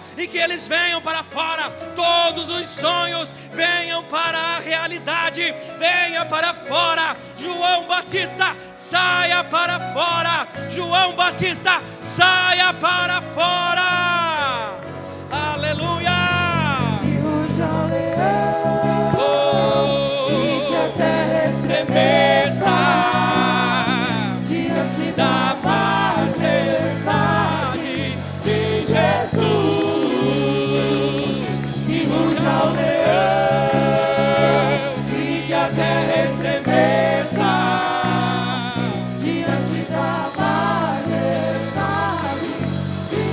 todos os sonhos venham para a realidade, venha para fora. João Batista, saia para fora. João Batista, saia para fora. Aleluia. Oh, que a terra estremeça diante da majestade de Jesus. Que ruja o leão, e que a terra estremeça diante da majestade de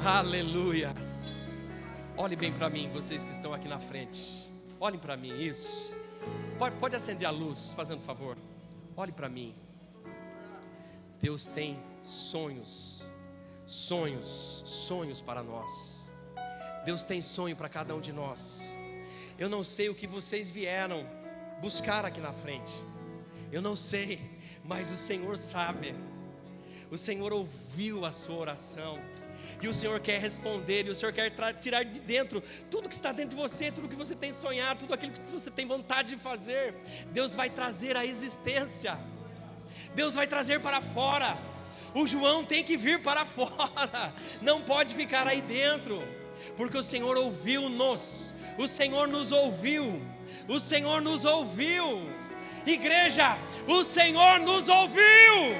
Aleluias. Olhem bem para mim, vocês que estão aqui na frente. Olhem para mim, isso. Pode acender a luz, fazendo favor. Olhem para mim. Deus tem sonhos para nós. Deus tem sonho para cada um de nós. Eu não sei o que vocês vieram buscar aqui na frente. Eu não sei, mas o Senhor sabe. O Senhor ouviu a sua oração. E o Senhor quer responder, e o Senhor quer tirar de dentro tudo que está dentro de você, tudo que você tem sonhado, tudo aquilo que você tem vontade de fazer. Deus vai trazer à existência. Deus vai trazer para fora. O João tem que vir para fora, não pode ficar aí dentro, porque o Senhor ouviu-nos, o Senhor nos ouviu, o Senhor nos ouviu. Igreja, o Senhor nos ouviu,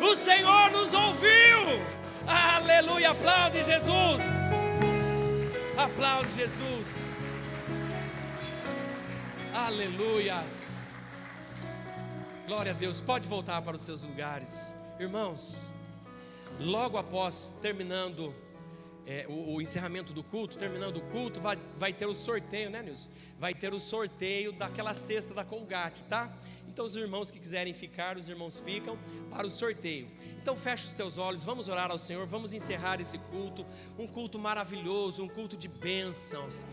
o Senhor nos ouviu. Aleluia, aplaude Jesus, aplaude Jesus. Aleluias. Glória a Deus. Pode voltar para os seus lugares. Irmãos, logo após terminando o encerramento do culto, terminando o culto, vai ter o sorteio, né, Nilson? Vai ter o sorteio daquela cesta da Colgate, tá? Então os irmãos que quiserem ficar, os irmãos ficam para o sorteio. Então feche os seus olhos, vamos orar ao Senhor, vamos encerrar esse culto, um culto maravilhoso, um culto de bênçãos.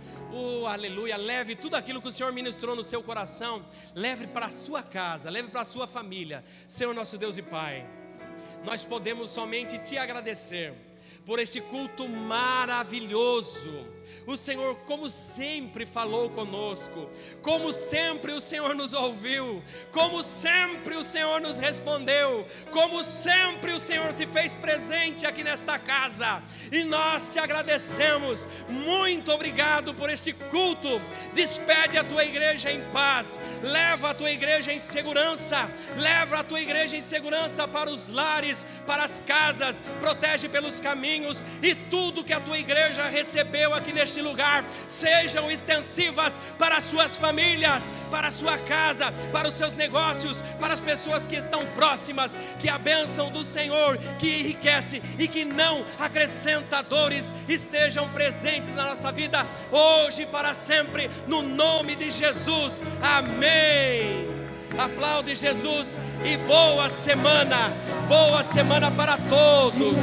Aleluia, leve tudo aquilo que o Senhor ministrou no seu coração, leve para a sua casa, leve para a sua família. Senhor nosso Deus e Pai, nós podemos somente te agradecer por este culto maravilhoso. O Senhor, como sempre, falou conosco, como sempre o Senhor nos ouviu, como sempre o Senhor nos respondeu, como sempre o Senhor se fez presente aqui nesta casa, e nós te agradecemos. Muito obrigado por este culto. Despede a tua igreja em paz, leva a tua igreja em segurança, leva a tua igreja em segurança para os lares, para as casas, protege pelos caminhos, e tudo que a tua igreja recebeu aqui neste lugar, sejam extensivas para as suas famílias, para a sua casa, para os seus negócios, para as pessoas que estão próximas. Que a bênção do Senhor, que enriquece e que não acrescenta dores, estejam presentes na nossa vida, hoje e para sempre, no nome de Jesus, amém. Aplaude Jesus e boa semana para todos.